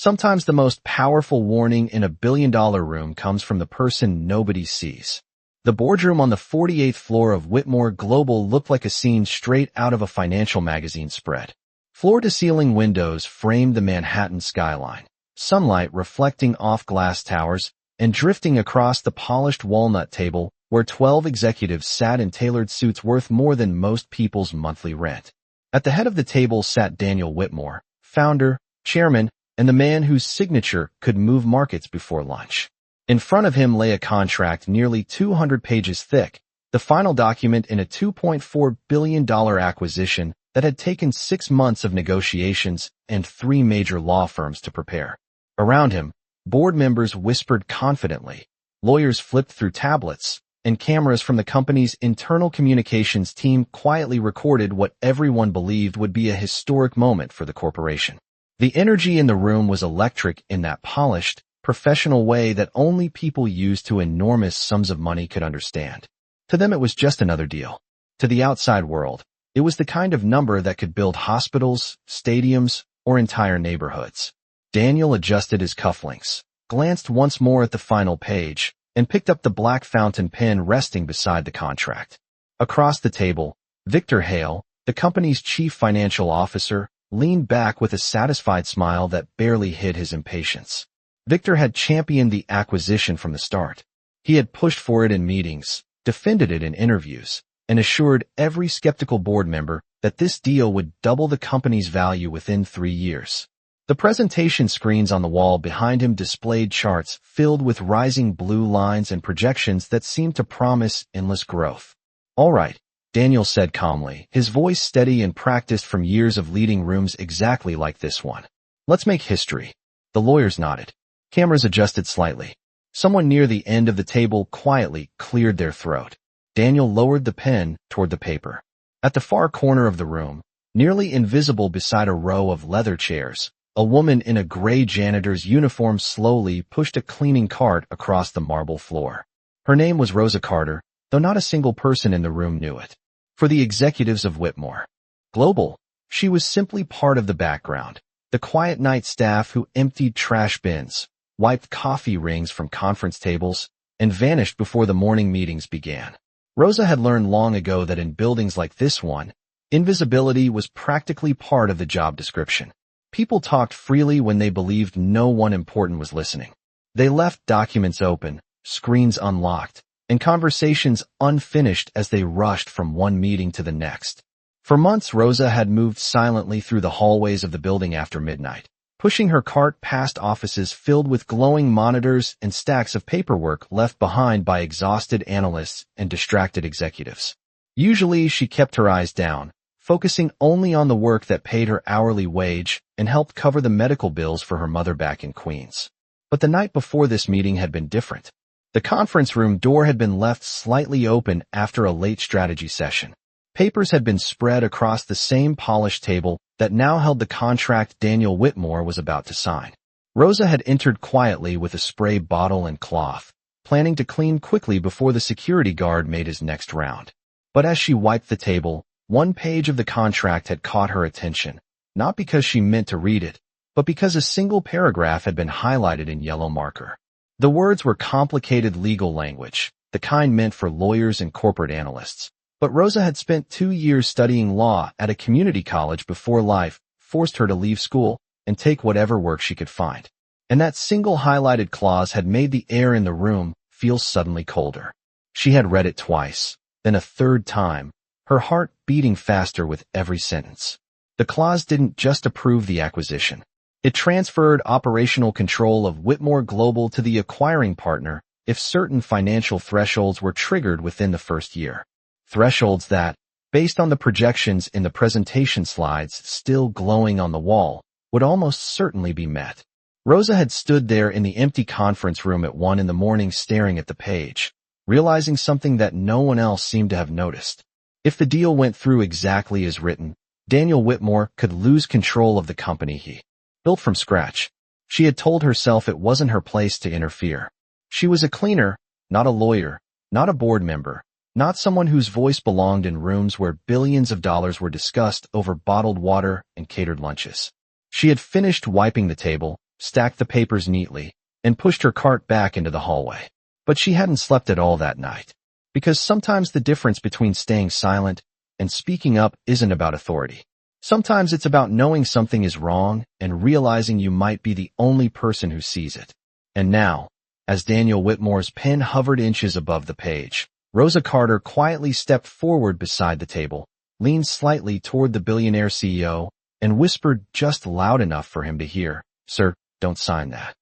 Sometimes the most powerful warning in a billion-dollar room comes from the person nobody sees. The boardroom on the 48th floor of Whitmore Global looked like a scene straight out of a financial magazine spread. Floor-to-ceiling windows framed the Manhattan skyline, sunlight reflecting off glass towers and drifting across the polished walnut table where 12 executives sat in tailored suits worth more than most people's monthly rent. At the head of the table sat Daniel Whitmore, founder, chairman, and the man whose signature could move markets before lunch. In front of him lay a contract nearly 200 pages thick, the final document in a $2.4 billion acquisition that had taken 6 months of negotiations and 3 major law firms to prepare. Around him, board members whispered confidently, lawyers flipped through tablets, and cameras from the company's internal communications team quietly recorded what everyone believed would be a historic moment for the corporation. The energy in the room was electric in that polished, professional way that only people used to enormous sums of money could understand. To them it was just another deal. To the outside world, it was the kind of number that could build hospitals, stadiums, or entire neighborhoods. Daniel adjusted his cufflinks, glanced once more at the final page, and picked up the black fountain pen resting beside the contract. Across the table, Victor Hale, the company's chief financial officer, leaned back with a satisfied smile that barely hid his impatience. Victor had championed the acquisition from the start. He had pushed for it in meetings, defended it in interviews, and assured every skeptical board member that this deal would double the company's value within 3 years. The presentation screens on the wall behind him displayed charts filled with rising blue lines and projections that seemed to promise endless growth. "All right," Daniel said calmly, his voice steady and practiced from years of leading rooms exactly like this one. "Let's make history." The lawyers nodded. Cameras adjusted slightly. Someone near the end of the table quietly cleared their throat. Daniel lowered the pen toward the paper. At the far corner of the room, nearly invisible beside a row of leather chairs, a woman in a gray janitor's uniform slowly pushed a cleaning cart across the marble floor. Her name was Rosa Carter, though not a single person in the room knew it. For the executives of Whitmore Global, she was simply part of the background, the quiet night staff who emptied trash bins, wiped coffee rings from conference tables, and vanished before the morning meetings began. Rosa had learned long ago that in buildings like this one, invisibility was practically part of the job description. People talked freely when they believed no one important was listening. They left documents open, screens unlocked, and conversations unfinished as they rushed from one meeting to the next. For months, Rosa had moved silently through the hallways of the building after midnight, pushing her cart past offices filled with glowing monitors and stacks of paperwork left behind by exhausted analysts and distracted executives. Usually, she kept her eyes down, focusing only on the work that paid her hourly wage and helped cover the medical bills for her mother back in Queens. But the night before this meeting had been different. The conference room door had been left slightly open after a late strategy session. Papers had been spread across the same polished table that now held the contract Daniel Whitmore was about to sign. Rosa had entered quietly with a spray bottle and cloth, planning to clean quickly before the security guard made his next round. But as she wiped the table, one page of the contract had caught her attention, not because she meant to read it, but because a single paragraph had been highlighted in yellow marker. The words were complicated legal language, the kind meant for lawyers and corporate analysts. But Rosa had spent 2 years studying law at a community college before life forced her to leave school and take whatever work she could find. And that single highlighted clause had made the air in the room feel suddenly colder. She had read it twice, then a third time, her heart beating faster with every sentence. The clause didn't just approve the acquisition. It transferred operational control of Whitmore Global to the acquiring partner if certain financial thresholds were triggered within the first year. Thresholds that, based on the projections in the presentation slides still glowing on the wall, would almost certainly be met. Rosa had stood there in the empty conference room at 1 a.m. staring at the page, realizing something that no one else seemed to have noticed. If the deal went through exactly as written, Daniel Whitmore could lose control of the company he built from scratch. She had told herself it wasn't her place to interfere. She was a cleaner, not a lawyer, not a board member, not someone whose voice belonged in rooms where billions of dollars were discussed over bottled water and catered lunches. She had finished wiping the table, stacked the papers neatly, and pushed her cart back into the hallway. But she hadn't slept at all that night. Because sometimes the difference between staying silent and speaking up isn't about authority. Sometimes it's about knowing something is wrong and realizing you might be the only person who sees it. And now, as Daniel Whitmore's pen hovered inches above the page, Rosa Carter quietly stepped forward beside the table, leaned slightly toward the Billionaire CEO, and whispered just loud enough for him to hear, "Sir, don't sign that."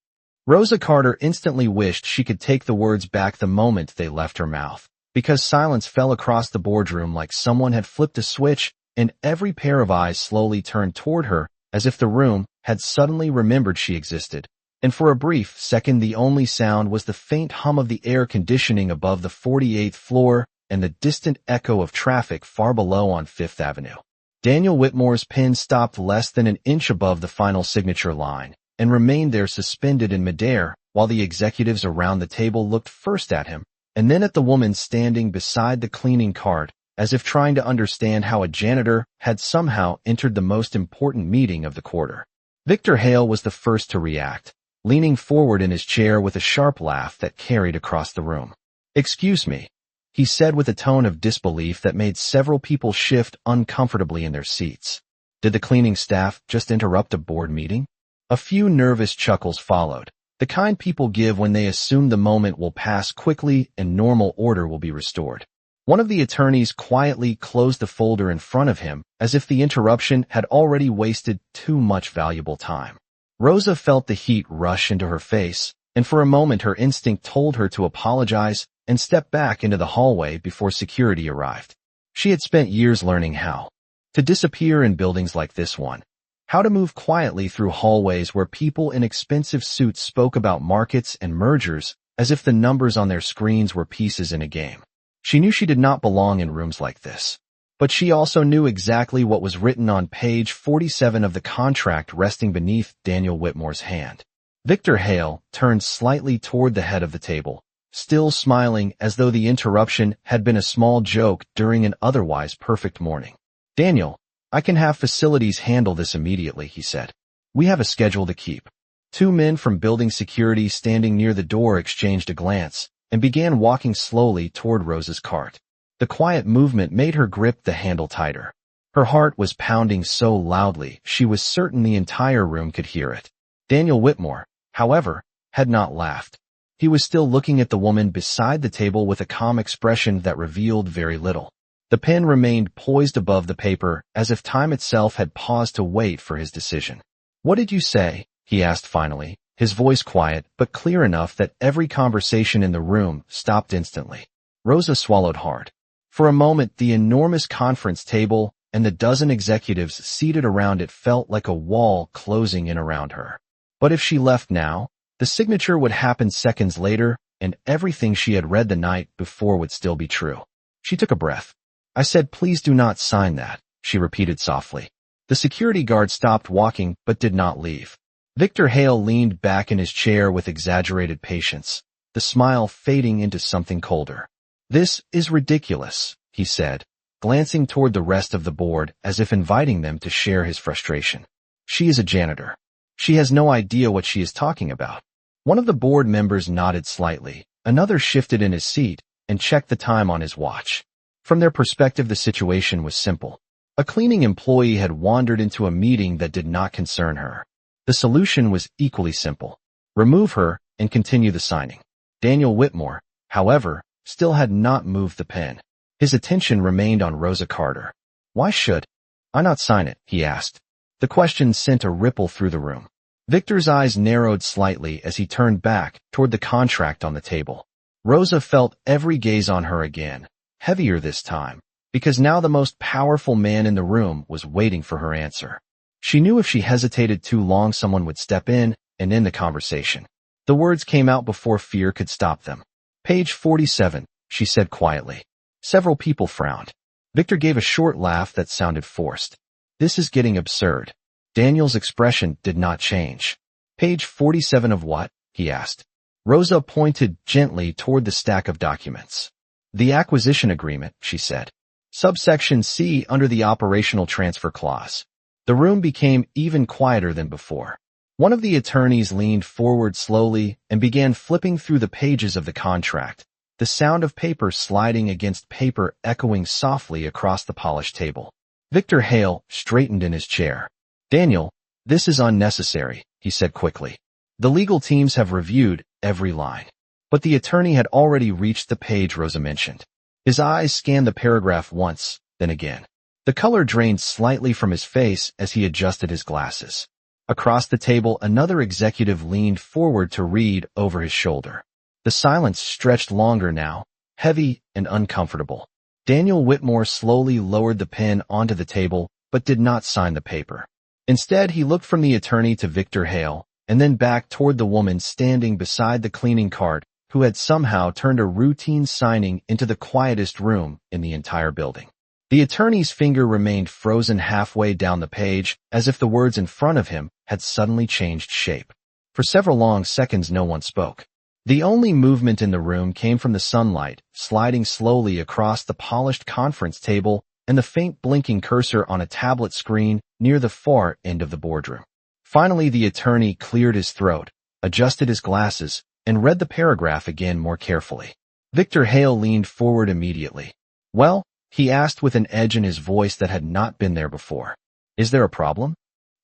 Rosa Carter instantly wished she could take the words back the moment they left her mouth, because silence fell across the boardroom like someone had flipped a switch, and every pair of eyes slowly turned toward her, as if the room had suddenly remembered she existed. And for a brief second the only sound was the faint hum of the air conditioning above the 48th floor and the distant echo of traffic far below on Fifth Avenue. Daniel Whitmore's pen stopped less than an inch above the final signature line, and remained there suspended in midair, while the executives around the table looked first at him, and then at the woman standing beside the cleaning cart, as if trying to understand how a janitor had somehow entered the most important meeting of the quarter. Victor Hale was the first to react, leaning forward in his chair with a sharp laugh that carried across the room. "Excuse me," he said with a tone of disbelief that made several people shift uncomfortably in their seats. "Did the cleaning staff just interrupt a board meeting?" A few nervous chuckles followed, the kind people give when they assume the moment will pass quickly and normal order will be restored. One of the attorneys quietly closed the folder in front of him, as if the interruption had already wasted too much valuable time. Rosa felt the heat rush into her face, and for a moment her instinct told her to apologize and step back into the hallway before security arrived. She had spent years learning how to disappear in buildings like this one, how to move quietly through hallways where people in expensive suits spoke about markets and mergers as if the numbers on their screens were pieces in a game. She knew she did not belong in rooms like this. But she also knew exactly what was written on page 47 of the contract resting beneath Daniel Whitmore's hand. Victor Hale turned slightly toward the head of the table, still smiling as though the interruption had been a small joke during an otherwise perfect morning. "Daniel, I can have facilities handle this immediately," he said. "We have a schedule to keep." Two men from building security standing near the door exchanged a glance and began walking slowly toward Rosa's cart. The quiet movement made her grip the handle tighter. Her heart was pounding so loudly she was certain the entire room could hear it. Daniel Whitmore, however, had not laughed. He was still looking at the woman beside the table with a calm expression that revealed very little. The pen remained poised above the paper as if time itself had paused to wait for his decision. "What did you say?" he asked finally, his voice quiet but clear enough that every conversation in the room stopped instantly. Rosa swallowed hard. For a moment, the enormous conference table and the dozen executives seated around it felt like a wall closing in around her. But if she left now, the signature would happen seconds later, and everything she had read the night before would still be true. She took a breath. "I said please do not sign that," she repeated softly. The security guard stopped walking but did not leave. Victor Hale leaned back in his chair with exaggerated patience, the smile fading into something colder. "This is ridiculous," he said, glancing toward the rest of the board as if inviting them to share his frustration. "She is a janitor. She has no idea what she is talking about." One of the board members nodded slightly, another shifted in his seat and checked the time on his watch. From their perspective, the situation was simple. A cleaning employee had wandered into a meeting that did not concern her. The solution was equally simple. Remove her and continue the signing. Daniel Whitmore, however, still had not moved the pen. His attention remained on Rosa Carter. "Why should I not sign it?" he asked. The question sent a ripple through the room. Victor's eyes narrowed slightly as he turned back toward the contract on the table. Rosa felt every gaze on her again, heavier this time, because now the most powerful man in the room was waiting for her answer. She knew if she hesitated too long someone would step in and end the conversation. The words came out before fear could stop them. "Page 47, she said quietly. Several people frowned. Victor gave a short laugh that sounded forced. "This is getting absurd." Daniel's expression did not change. "Page 47 of what?" he asked. Rosa pointed gently toward the stack of documents. "The acquisition agreement," she said. "Subsection C under the operational transfer clause." The room became even quieter than before. One of the attorneys leaned forward slowly and began flipping through the pages of the contract, the sound of paper sliding against paper echoing softly across the polished table. Victor Hale straightened in his chair. "Daniel, this is unnecessary," he said quickly. "The legal teams have reviewed every line." But the attorney had already reached the page Rosa mentioned. His eyes scanned the paragraph once, then again. The color drained slightly from his face as he adjusted his glasses. Across the table, another executive leaned forward to read over his shoulder. The silence stretched longer now, heavy and uncomfortable. Daniel Whitmore slowly lowered the pen onto the table, but did not sign the paper. Instead, he looked from the attorney to Victor Hale, and then back toward the woman standing beside the cleaning cart, who had somehow turned a routine signing into the quietest room in the entire building. The attorney's finger remained frozen halfway down the page, as if the words in front of him had suddenly changed shape. For several long seconds no one spoke. The only movement in the room came from the sunlight, sliding slowly across the polished conference table and the faint blinking cursor on a tablet screen near the far end of the boardroom. Finally, the attorney cleared his throat, adjusted his glasses, and read the paragraph again more carefully. Victor Hale leaned forward immediately. "Well?" he asked with an edge in his voice that had not been there before. "Is there a problem?"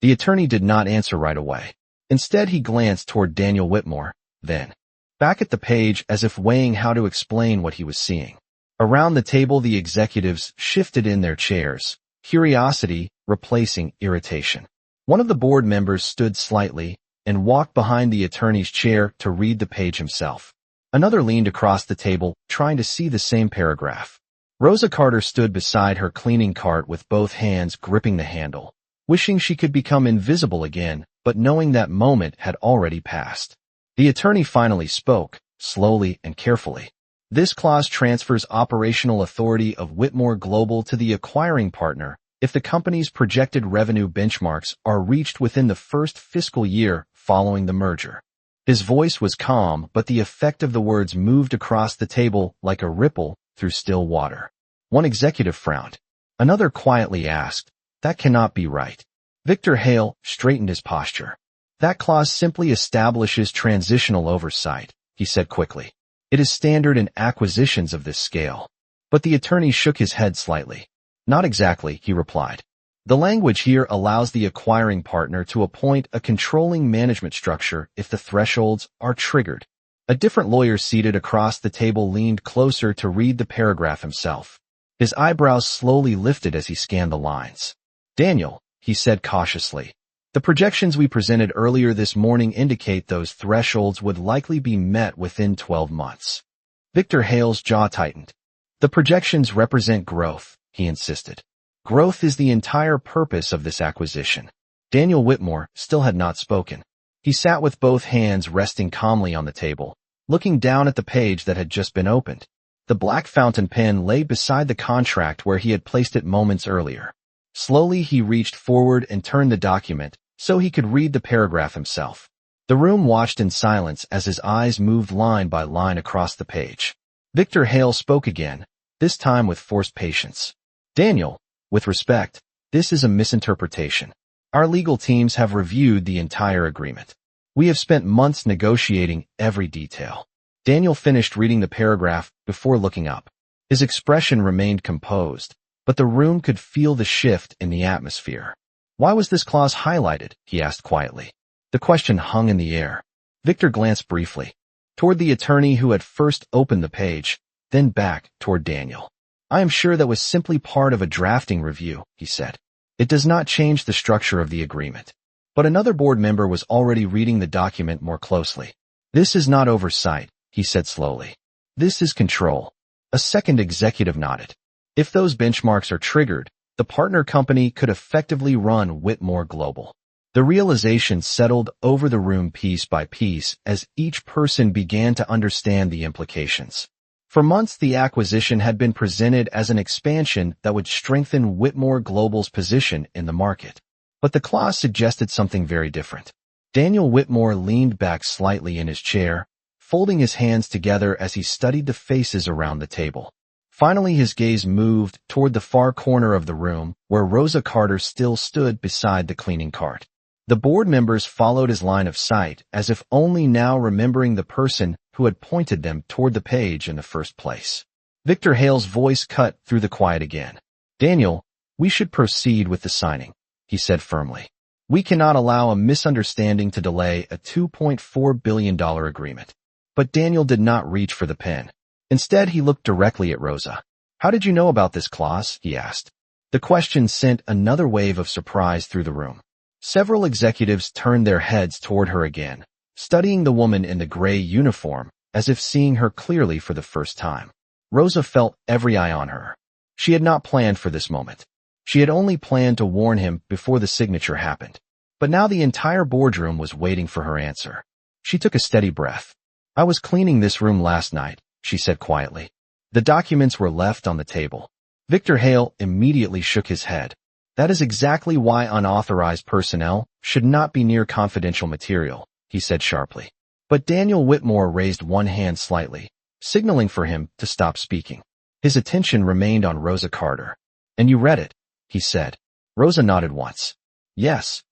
The attorney did not answer right away. Instead, he glanced toward Daniel Whitmore, then back at the page as if weighing how to explain what he was seeing. Around the table, the executives shifted in their chairs, curiosity replacing irritation. One of the board members stood slightly and walked behind the attorney's chair to read the page himself. Another leaned across the table, trying to see the same paragraph. Rosa Carter stood beside her cleaning cart with both hands gripping the handle, wishing she could become invisible again, but knowing that moment had already passed. The attorney finally spoke, slowly and carefully. "This clause transfers operational authority of Whitmore Global to the acquiring partner if the company's projected revenue benchmarks are reached within the first fiscal year following the merger." His voice was calm, but the effect of the words moved across the table like a ripple through still water. One executive frowned. Another quietly asked, "That cannot be right." Victor Hale straightened his posture. "That clause simply establishes transitional oversight," he said quickly. "It is standard in acquisitions of this scale." But the attorney shook his head slightly. "Not exactly," he replied. "The language here allows the acquiring partner to appoint a controlling management structure if the thresholds are triggered." A different lawyer seated across the table leaned closer to read the paragraph himself. His eyebrows slowly lifted as he scanned the lines. "Daniel," he said cautiously, "the projections we presented earlier this morning indicate those thresholds would likely be met within 12 months. Victor Hale's jaw tightened. "The projections represent growth," he insisted. "Growth is the entire purpose of this acquisition." Daniel Whitmore still had not spoken. He sat with both hands resting calmly on the table, looking down at the page that had just been opened. The black fountain pen lay beside the contract where he had placed it moments earlier. Slowly he reached forward and turned the document so he could read the paragraph himself. The room watched in silence as his eyes moved line by line across the page. Victor Hale spoke again, this time with forced patience. "Daniel, with respect, this is a misinterpretation. Our legal teams have reviewed the entire agreement. We have spent months negotiating every detail." Daniel finished reading the paragraph before looking up. His expression remained composed, but the room could feel the shift in the atmosphere. "Why was this clause highlighted?" he asked quietly. The question hung in the air. Victor glanced briefly toward the attorney who had first opened the page, then back toward Daniel. "I am sure that was simply part of a drafting review," he said. "It does not change the structure of the agreement." But another board member was already reading the document more closely. "This is not oversight," he said slowly. "This is control." A second executive nodded. "If those benchmarks are triggered, the partner company could effectively run Whitmore Global." The realization settled over the room piece by piece as each person began to understand the implications. For months, the acquisition had been presented as an expansion that would strengthen Whitmore Global's position in the market. But the clause suggested something very different. Daniel Whitmore leaned back slightly in his chair, folding his hands together as he studied the faces around the table. Finally, his gaze moved toward the far corner of the room where Rosa Carter still stood beside the cleaning cart. The board members followed his line of sight, as if only now remembering the person who had pointed them toward the page in the first place. Victor Hale's voice cut through the quiet again. "Daniel, we should proceed with the signing," he said firmly. "We cannot allow a misunderstanding to delay a $2.4 billion agreement." But Daniel did not reach for the pen. Instead, he looked directly at Rosa. "How did you know about this clause?" he asked. The question sent another wave of surprise through the room. Several executives turned their heads toward her again, studying the woman in the gray uniform as if seeing her clearly for the first time. Rosa felt every eye on her. She had not planned for this moment. She had only planned to warn him before the signature happened. But now the entire boardroom was waiting for her answer. She took a steady breath. "I was cleaning this room last night," she said quietly. The documents were left on the table. Victor Hale immediately shook his head. "That is exactly why unauthorized personnel should not be near confidential material," he said sharply. But Daniel Whitmore raised one hand slightly, signaling for him to stop speaking. His attention remained on Rosa Carter. "And you read it?" he said. Rosa nodded once. "Yes."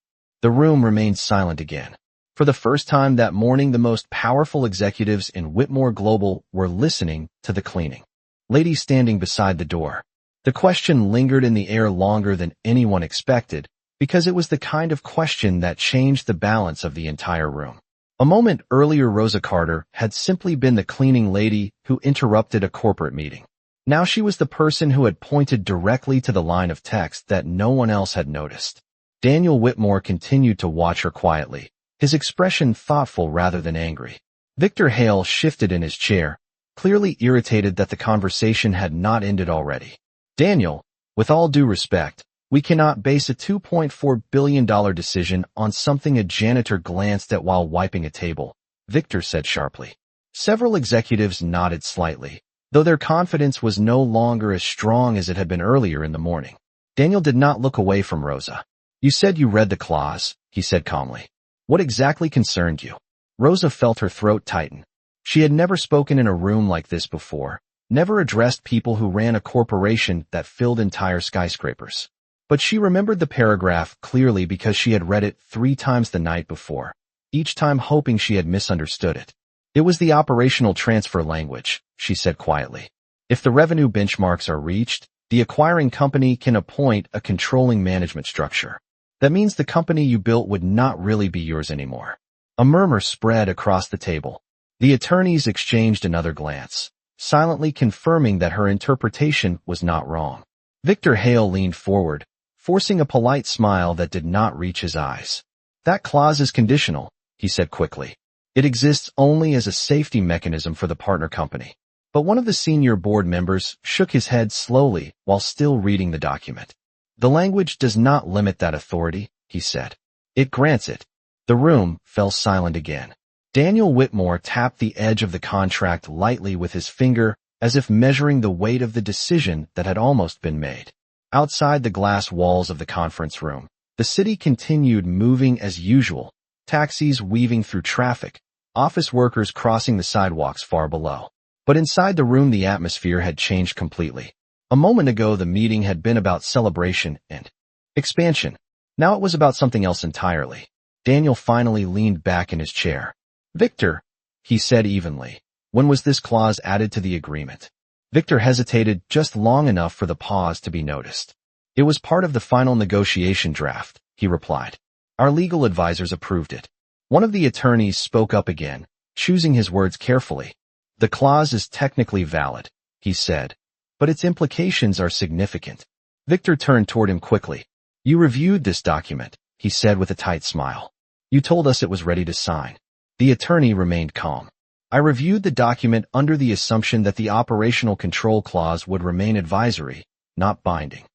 The room remained silent again. For the first time that morning, the most powerful executives in Whitmore Global were listening to the cleaning. Lady standing beside the door. The question lingered in the air longer than anyone expected, because it was the kind of question that changed the balance of the entire room. A moment earlier, Rosa Carter had simply been the cleaning lady who interrupted a corporate meeting. Now she was the person who had pointed directly to the line of text that no one else had noticed. Daniel Whitmore continued to watch her quietly, his expression thoughtful rather than angry. Victor Hale shifted in his chair, clearly irritated that the conversation had not ended already. "Daniel, with all due respect, we cannot base a $2.4 billion decision on something a janitor glanced at while wiping a table," Victor said sharply. Several executives nodded slightly, though their confidence was no longer as strong as it had been earlier in the morning. Daniel did not look away from Rosa. "You said you read the clause," he said calmly. "What exactly concerned you?" Rosa felt her throat tighten. She had never spoken in a room like this before, never addressed people who ran a corporation that filled entire skyscrapers. But she remembered the paragraph clearly because she had read it 3 times the night before, each time hoping she had misunderstood it. "It was the operational transfer language," she said quietly. "If the revenue benchmarks are reached, the acquiring company can appoint a controlling management structure. That means the company you built would not really be yours anymore." A murmur spread across the table. The attorneys exchanged another glance, silently confirming that her interpretation was not wrong. Victor Hale leaned forward, forcing a polite smile that did not reach his eyes. "That clause is conditional," he said quickly. "It exists only as a safety mechanism for the partner company." But one of the senior board members shook his head slowly while still reading the document. "The language does not limit that authority," he said. "It grants it." The room fell silent again. Daniel Whitmore tapped the edge of the contract lightly with his finger, as if measuring the weight of the decision that had almost been made. Outside the glass walls of the conference room, the city continued moving as usual, taxis weaving through traffic, office workers crossing the sidewalks far below. But inside the room, the atmosphere had changed completely. A moment ago, the meeting had been about celebration and expansion. Now it was about something else entirely. Daniel finally leaned back in his chair. "Victor," he said evenly, "when was this clause added to the agreement?" Victor hesitated just long enough for the pause to be noticed. "It was part of the final negotiation draft," he replied. "Our legal advisors approved it." One of the attorneys spoke up again, choosing his words carefully. "The clause is technically valid," he said, "but its implications are significant." Victor turned toward him quickly. "You reviewed this document," he said with a tight smile. "You told us it was ready to sign." The attorney remained calm. "I reviewed the document under the assumption that the operational control clause would remain advisory, not binding."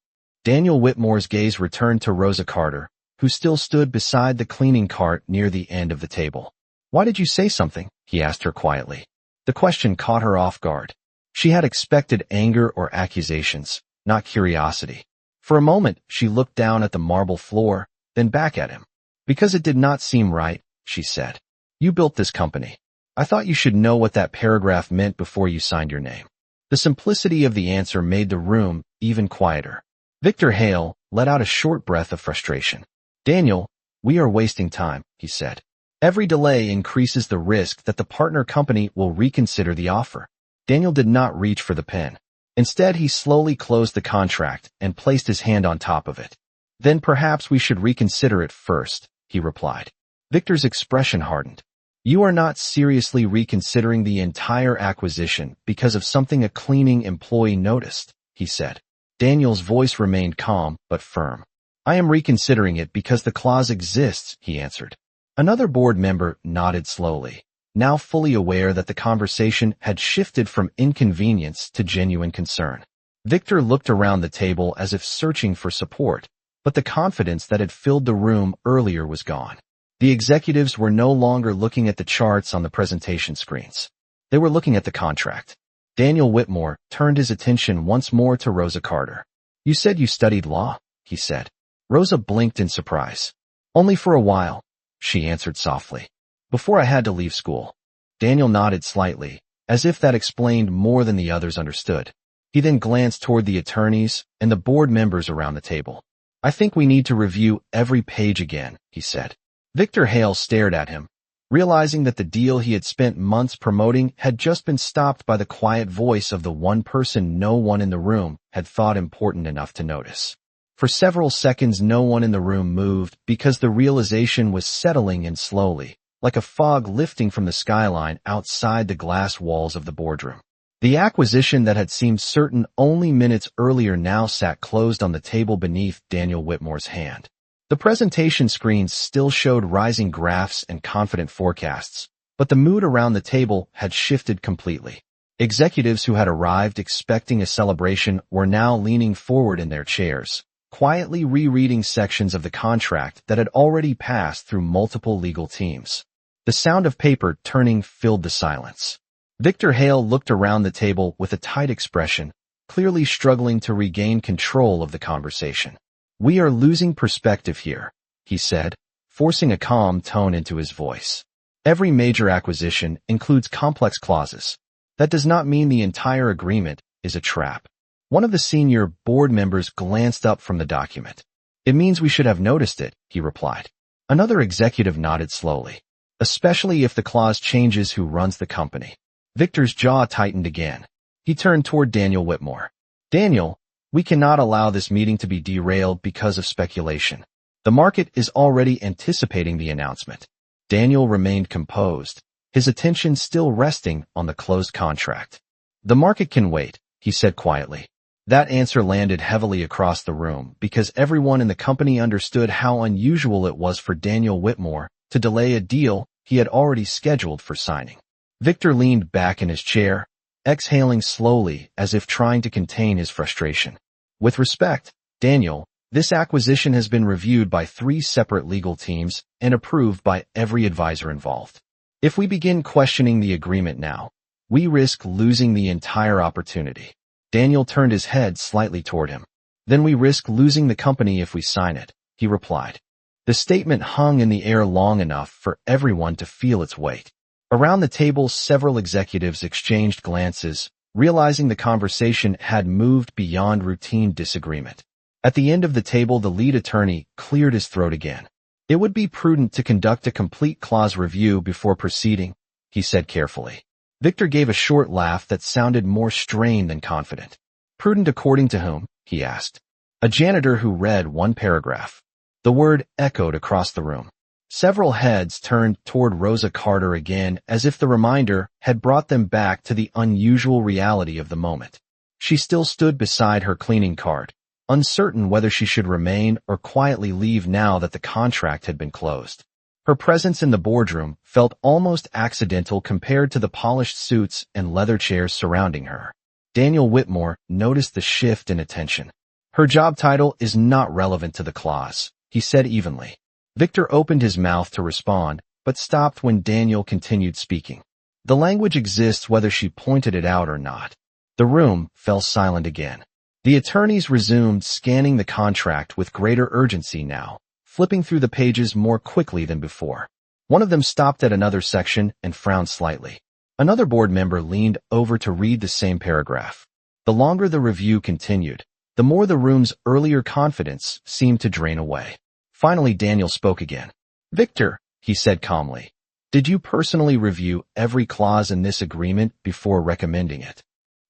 Daniel Whitmore's gaze returned to Rosa Carter, who still stood beside the cleaning cart near the end of the table. "Why did you say something?" he asked her quietly. The question caught her off guard. She had expected anger or accusations, not curiosity. For a moment, she looked down at the marble floor, then back at him. "Because it did not seem right," she said. "You built this company. I thought you should know what that paragraph meant before you signed your name." The simplicity of the answer made the room even quieter. Victor Hale let out a short breath of frustration. "Daniel, We are wasting time, he said. Every delay increases the risk that the partner company will reconsider the offer. Daniel did not reach for the pen. Instead, he slowly closed the contract and placed his hand on top of it. Then perhaps we should reconsider it first, he replied. Victor's expression hardened. You are not seriously reconsidering the entire acquisition because of something a cleaning employee noticed, he said. Daniel's voice remained calm but firm. I am reconsidering it because the clause exists, he answered. Another board member nodded slowly, now fully aware that the conversation had shifted from inconvenience to genuine concern. Victor looked around the table as if searching for support, but the confidence that had filled the room earlier was gone. The executives were no longer looking at the charts on the presentation screens. They were looking at the contract. Daniel Whitmore turned his attention once more to Rosa Carter. You said you studied law, he said. Rosa blinked in surprise. Only for a while, she answered softly. Before I had to leave school. Daniel nodded slightly, as if that explained more than the others understood. He then glanced toward the attorneys and the board members around the table. I think we need to review every page again, he said. Victor Hale stared at him, realizing that the deal he had spent months promoting had just been stopped by the quiet voice of the one person no one in the room had thought important enough to notice. For several seconds no one in the room moved because the realization was settling in slowly, like a fog lifting from the skyline outside the glass walls of the boardroom. The acquisition that had seemed certain only minutes earlier now sat closed on the table beneath Daniel Whitmore's hand. The presentation screens still showed rising graphs and confident forecasts, but the mood around the table had shifted completely. Executives who had arrived expecting a celebration were now leaning forward in their chairs, quietly rereading sections of the contract that had already passed through multiple legal teams. The sound of paper turning filled the silence. Victor Hale looked around the table with a tight expression, clearly struggling to regain control of the conversation. We are losing perspective here, he said, forcing a calm tone into his voice. Every major acquisition includes complex clauses. That does not mean the entire agreement is a trap. One of the senior board members glanced up from the document. It means we should have noticed it, he replied. Another executive nodded slowly. Especially if the clause changes who runs the company. Victor's jaw tightened again. He turned toward Daniel Whitmore. Daniel, we cannot allow this meeting to be derailed because of speculation. The market is already anticipating the announcement. Daniel remained composed, his attention still resting on the closed contract. The market can wait, he said quietly. That answer landed heavily across the room because everyone in the company understood how unusual it was for Daniel Whitmore to delay a deal he had already scheduled for signing. Victor leaned back in his chair, exhaling slowly as if trying to contain his frustration. With respect, Daniel, this acquisition has been reviewed by 3 separate legal teams and approved by every advisor involved. If we begin questioning the agreement now, we risk losing the entire opportunity. Daniel turned his head slightly toward him. Then we risk losing the company if we sign it, he replied. The statement hung in the air long enough for everyone to feel its weight. Around the table, several executives exchanged glances, realizing the conversation had moved beyond routine disagreement. At the end of the table, the lead attorney cleared his throat again. It would be prudent to conduct a complete clause review before proceeding, he said carefully. Victor gave a short laugh that sounded more strained than confident. Prudent according to whom? He asked. A janitor who read one paragraph. The word echoed across the room. Several heads turned toward Rosa Carter again as if the reminder had brought them back to the unusual reality of the moment. She still stood beside her cleaning cart, uncertain whether she should remain or quietly leave now that the contract had been closed. Her presence in the boardroom felt almost accidental compared to the polished suits and leather chairs surrounding her. Daniel Whitmore noticed the shift in attention. Her job title is not relevant to the clause, he said evenly. Victor opened his mouth to respond, but stopped when Daniel continued speaking. The language exists whether she pointed it out or not. The room fell silent again. The attorneys resumed scanning the contract with greater urgency now, flipping through the pages more quickly than before. One of them stopped at another section and frowned slightly. Another board member leaned over to read the same paragraph. The longer the review continued, the more the room's earlier confidence seemed to drain away. Finally, Daniel spoke again. "Victor," he said calmly, "did you personally review every clause in this agreement before recommending it?"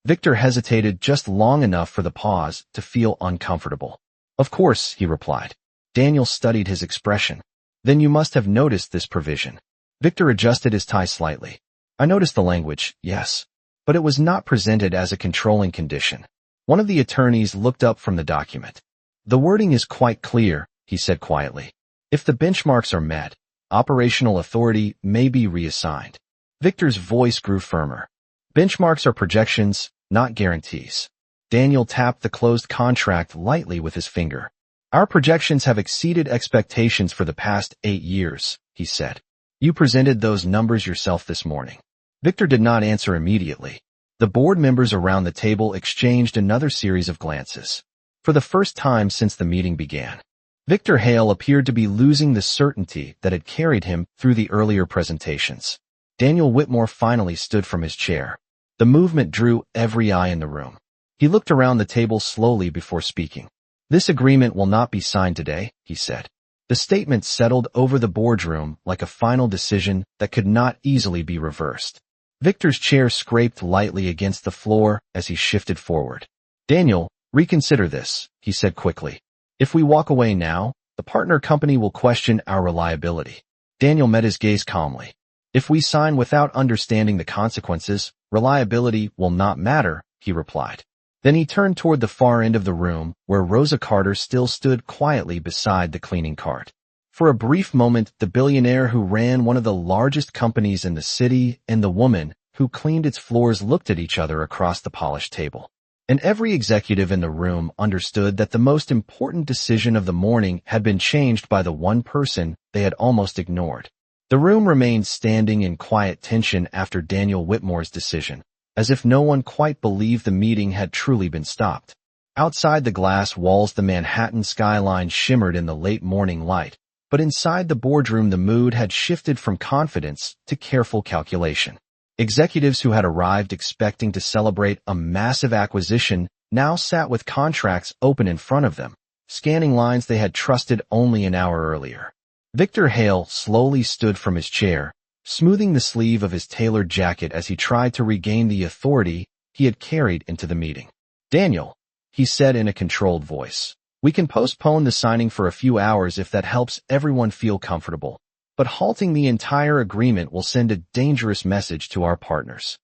Victor hesitated just long enough for the pause to feel uncomfortable. "Of course," he replied. Daniel studied his expression. "Then you must have noticed this provision." Victor adjusted his tie slightly. "I noticed the language, yes, but it was not presented as a controlling condition." One of the attorneys looked up from the document. "The wording is quite clear," he said quietly. "If the benchmarks are met, operational authority may be reassigned." Victor's voice grew firmer. "Benchmarks are projections, not guarantees." Daniel tapped the closed contract lightly with his finger. "Our projections have exceeded expectations for the past 8 years, he said. "You presented those numbers yourself this morning." Victor did not answer immediately. The board members around the table exchanged another series of glances. For the first time since the meeting began, Victor Hale appeared to be losing the certainty that had carried him through the earlier presentations. Daniel Whitmore finally stood from his chair. The movement drew every eye in the room. He looked around the table slowly before speaking. "This agreement will not be signed today," he said. The statement settled over the boardroom like a final decision that could not easily be reversed. Victor's chair scraped lightly against the floor as he shifted forward. "Daniel, reconsider this," he said quickly. "If we walk away now, the partner company will question our reliability." Daniel met his gaze calmly. "If we sign without understanding the consequences, reliability will not matter," he replied. Then he turned toward the far end of the room, where Rosa Carter still stood quietly beside the cleaning cart. For a brief moment, the billionaire who ran one of the largest companies in the city and the woman who cleaned its floors looked at each other across the polished table. And every executive in the room understood that the most important decision of the morning had been changed by the one person they had almost ignored. The room remained standing in quiet tension after Daniel Whitmore's decision, as if no one quite believed the meeting had truly been stopped. Outside the glass walls, the Manhattan skyline shimmered in the late morning light, but inside the boardroom the mood had shifted from confidence to careful calculation. Executives who had arrived expecting to celebrate a massive acquisition now sat with contracts open in front of them, scanning lines they had trusted only an hour earlier. Victor Hale slowly stood from his chair, smoothing the sleeve of his tailored jacket as he tried to regain the authority he had carried into the meeting. "Daniel," he said in a controlled voice, "we can postpone the signing for a few hours if that helps everyone feel comfortable, but halting the entire agreement will send a dangerous message to our partners."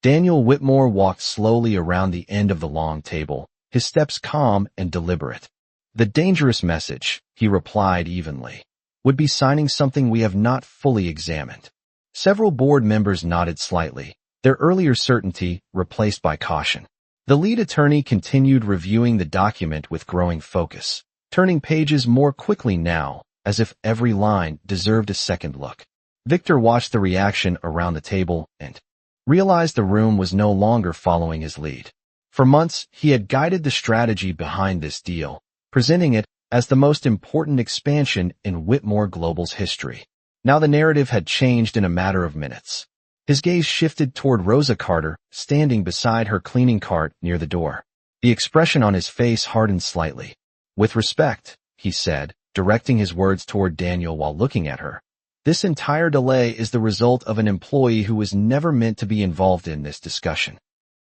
Daniel Whitmore walked slowly around the end of the long table, his steps calm and deliberate. "The dangerous message," he replied evenly, "would be signing something we have not fully examined." Several board members nodded slightly, their earlier certainty replaced by caution. The lead attorney continued reviewing the document with growing focus, turning pages more quickly now, as if every line deserved a second look. Victor watched the reaction around the table and realized the room was no longer following his lead. For months, he had guided the strategy behind this deal, presenting it as the most important expansion in Whitmore Global's history. Now the narrative had changed in a matter of minutes. His gaze shifted toward Rosa Carter, standing beside her cleaning cart near the door. The expression on his face hardened slightly. "With respect," he said, directing his words toward Daniel while looking at her, "this entire delay is the result of an employee who was never meant to be involved in this discussion."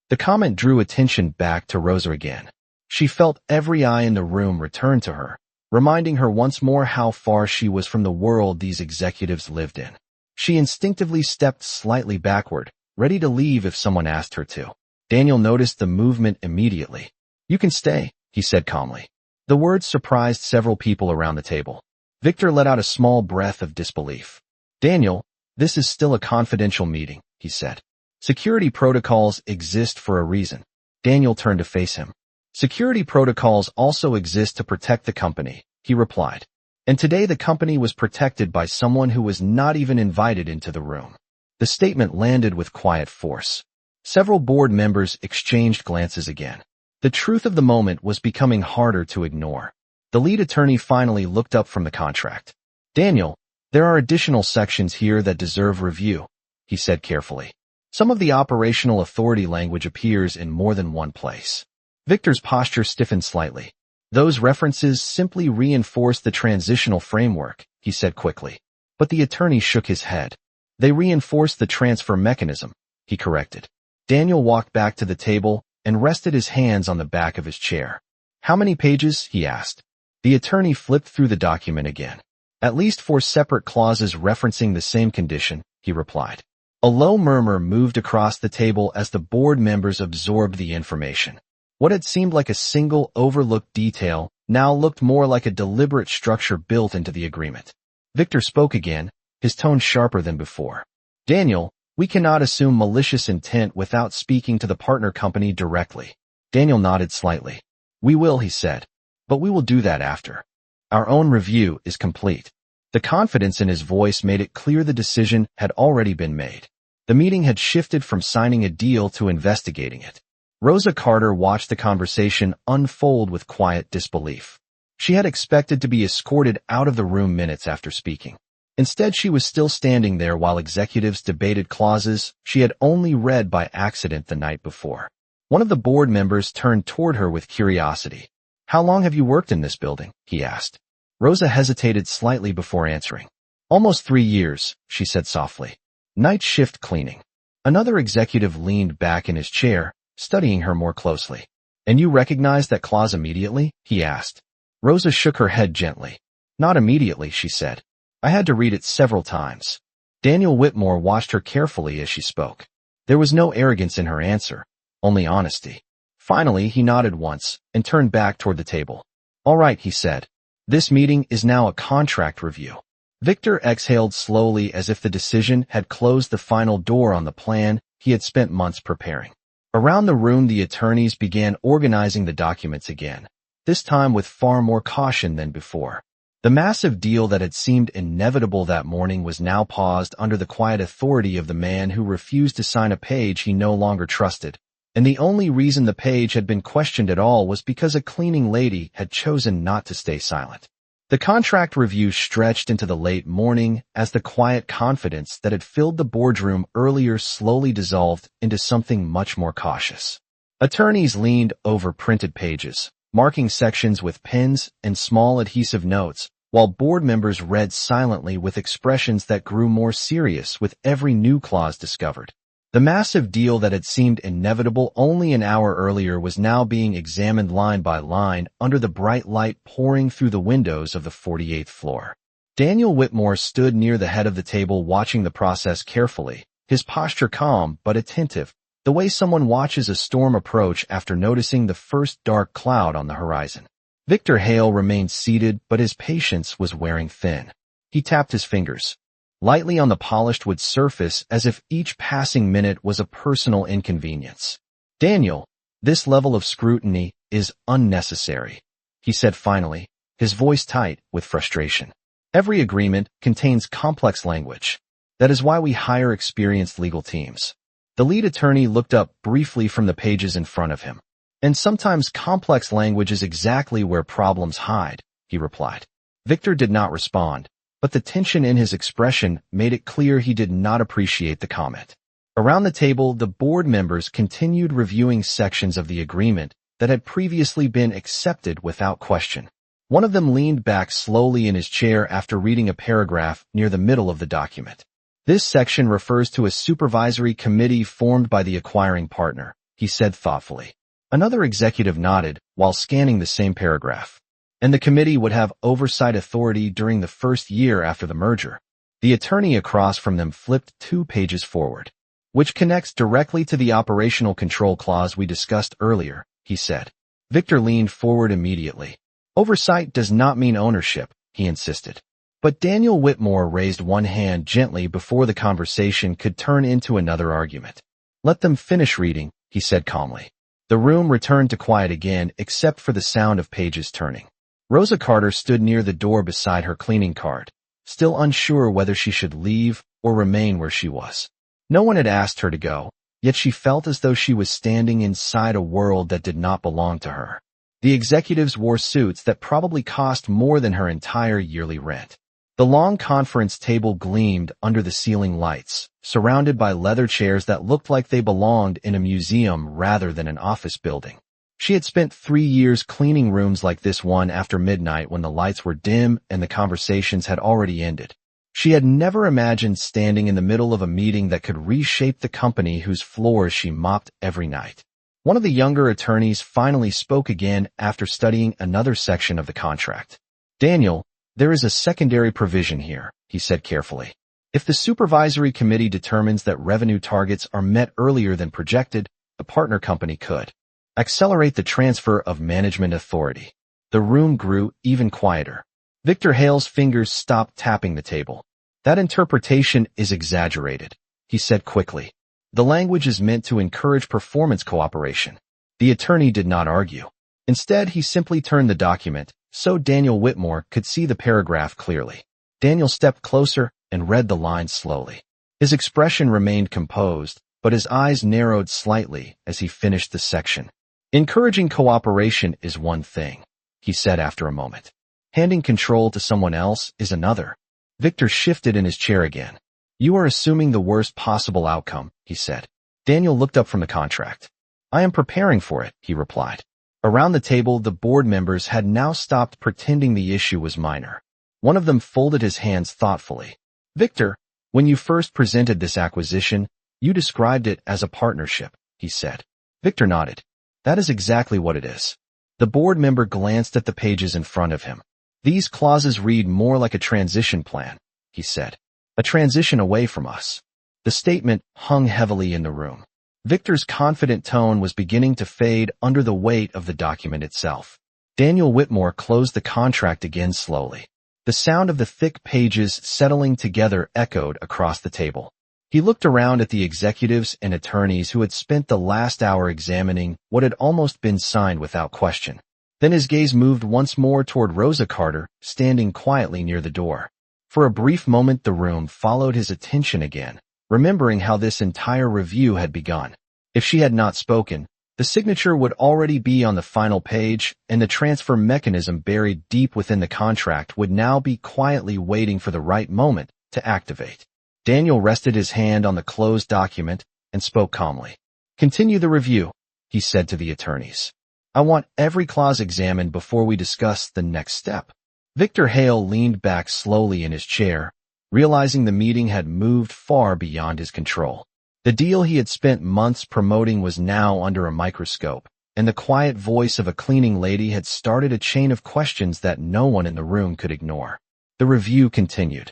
The comment drew attention back to Rosa again. She felt every eye in the room return to her, reminding her once more how far she was from the world these executives lived in. She instinctively stepped slightly backward, ready to leave if someone asked her to. Daniel noticed the movement immediately. "You can stay," he said calmly. The words surprised several people around the table. Victor let out a small breath of disbelief. "Daniel, this is still a confidential meeting," he said. "Security protocols exist for a reason." Daniel turned to face him. "Security protocols also exist to protect the company," he replied. And today the company was protected by someone who was not even invited into the room. The statement landed with quiet force. Several board members exchanged glances again. The truth of the moment was becoming harder to ignore. The lead attorney finally looked up from the contract. "Daniel, there are additional sections here that deserve review," he said carefully. "Some of the operational authority language appears in more than one place." Victor's posture stiffened slightly. Those references simply reinforce the transitional framework, he said quickly. But the attorney shook his head. They reinforce the transfer mechanism, he corrected. Daniel walked back to the table and rested his hands on the back of his chair. How many pages? He asked. The attorney flipped through the document again. At least 4 separate clauses referencing the same condition, he replied. A low murmur moved across the table as the board members absorbed the information. What had seemed like a single overlooked detail now looked more like a deliberate structure built into the agreement. Victor spoke again, his tone sharper than before. Daniel, we cannot assume malicious intent without speaking to the partner company directly. Daniel nodded slightly. We will, he said. But we will do that after. Our own review is complete. The confidence in his voice made it clear the decision had already been made. The meeting had shifted from signing a deal to investigating it. Rosa Carter watched the conversation unfold with quiet disbelief. She had expected to be escorted out of the room minutes after speaking. Instead, she was still standing there while executives debated clauses she had only read by accident the night before. One of the board members turned toward her with curiosity. How long have you worked in this building? He asked. Rosa hesitated slightly before answering. Almost 3 years, she said softly. Night shift cleaning. Another executive leaned back in his chair, studying her more closely. And you recognized that clause immediately? He asked. Rosa shook her head gently. Not immediately, she said. I had to read it several times. Daniel Whitmore watched her carefully as she spoke. There was no arrogance in her answer, only honesty. Finally, he nodded once and turned back toward the table. All right, he said. This meeting is now a contract review. Victor exhaled slowly as if the decision had closed the final door on the plan he had spent months preparing. Around the room, the attorneys began organizing the documents again, this time with far more caution than before. The massive deal that had seemed inevitable that morning was now paused under the quiet authority of the man who refused to sign a page he no longer trusted. And the only reason the page had been questioned at all was because a cleaning lady had chosen not to stay silent. The contract review stretched into the late morning as the quiet confidence that had filled the boardroom earlier slowly dissolved into something much more cautious. Attorneys leaned over printed pages, marking sections with pens and small adhesive notes, while board members read silently with expressions that grew more serious with every new clause discovered. The massive deal that had seemed inevitable only an hour earlier was now being examined line by line under the bright light pouring through the windows of the 48th floor. Daniel Whitmore stood near the head of the table watching the process carefully, his posture calm but attentive, the way someone watches a storm approach after noticing the first dark cloud on the horizon. Victor Hale remained seated, but his patience was wearing thin. He tapped his fingers lightly on the polished wood surface as if each passing minute was a personal inconvenience. Daniel, this level of scrutiny is unnecessary, he said finally, his voice tight with frustration. Every agreement contains complex language. That is why we hire experienced legal teams. The lead attorney looked up briefly from the pages in front of him. And sometimes complex language is exactly where problems hide, he replied. Victor did not respond, but the tension in his expression made it clear he did not appreciate the comment. Around the table, the board members continued reviewing sections of the agreement that had previously been accepted without question. One of them leaned back slowly in his chair after reading a paragraph near the middle of the document. This section refers to a supervisory committee formed by the acquiring partner, he said thoughtfully. Another executive nodded while scanning the same paragraph. And the committee would have oversight authority during the first year after the merger. The attorney across from them flipped 2 pages forward, which connects directly to the operational control clause we discussed earlier, he said. Victor leaned forward immediately. Oversight does not mean ownership, he insisted. But Daniel Whitmore raised one hand gently before the conversation could turn into another argument. Let them finish reading, he said calmly. The room returned to quiet again except for the sound of pages turning. Rosa Carter stood near the door beside her cleaning cart, still unsure whether she should leave or remain where she was. No one had asked her to go, yet she felt as though she was standing inside a world that did not belong to her. The executives wore suits that probably cost more than her entire yearly rent. The long conference table gleamed under the ceiling lights, surrounded by leather chairs that looked like they belonged in a museum rather than an office building. She had spent 3 years cleaning rooms like this one after midnight when the lights were dim and the conversations had already ended. She had never imagined standing in the middle of a meeting that could reshape the company whose floors she mopped every night. One of the younger attorneys finally spoke again after studying another section of the contract. "Daniel, there is a secondary provision here," he said carefully. "If the supervisory committee determines that revenue targets are met earlier than projected, the partner company could accelerate the transfer of management authority." The room grew even quieter. Victor Hale's fingers stopped tapping the table. "That interpretation is exaggerated," he said quickly. "The language is meant to encourage performance cooperation." The attorney did not argue. Instead, he simply turned the document so Daniel Whitmore could see the paragraph clearly. Daniel stepped closer and read the lines slowly. His expression remained composed, but his eyes narrowed slightly as he finished the section. "Encouraging cooperation is one thing," he said after a moment. "Handing control to someone else is another." Victor shifted in his chair again. "You are assuming the worst possible outcome," he said. Daniel looked up from the contract. "I am preparing for it," he replied. Around the table, the board members had now stopped pretending the issue was minor. One of them folded his hands thoughtfully. "Victor, when you first presented this acquisition, you described it as a partnership," he said. Victor nodded. "That is exactly what it is." The board member glanced at the pages in front of him. "These clauses read more like a transition plan," he said. "A transition away from us." The statement hung heavily in the room. Victor's confident tone was beginning to fade under the weight of the document itself. Daniel Whitmore closed the contract again slowly. The sound of the thick pages settling together echoed across the table. He looked around at the executives and attorneys who had spent the last hour examining what had almost been signed without question. Then his gaze moved once more toward Rosa Carter, standing quietly near the door. For a brief moment the room followed his attention again, remembering how this entire review had begun. If she had not spoken, the signature would already be on the final page, and the transfer mechanism buried deep within the contract would now be quietly waiting for the right moment to activate. Daniel rested his hand on the closed document and spoke calmly. "Continue the review," he said to the attorneys. "I want every clause examined before we discuss the next step." Victor Hale leaned back slowly in his chair, realizing the meeting had moved far beyond his control. The deal he had spent months promoting was now under a microscope, and the quiet voice of a cleaning lady had started a chain of questions that no one in the room could ignore. The review continued.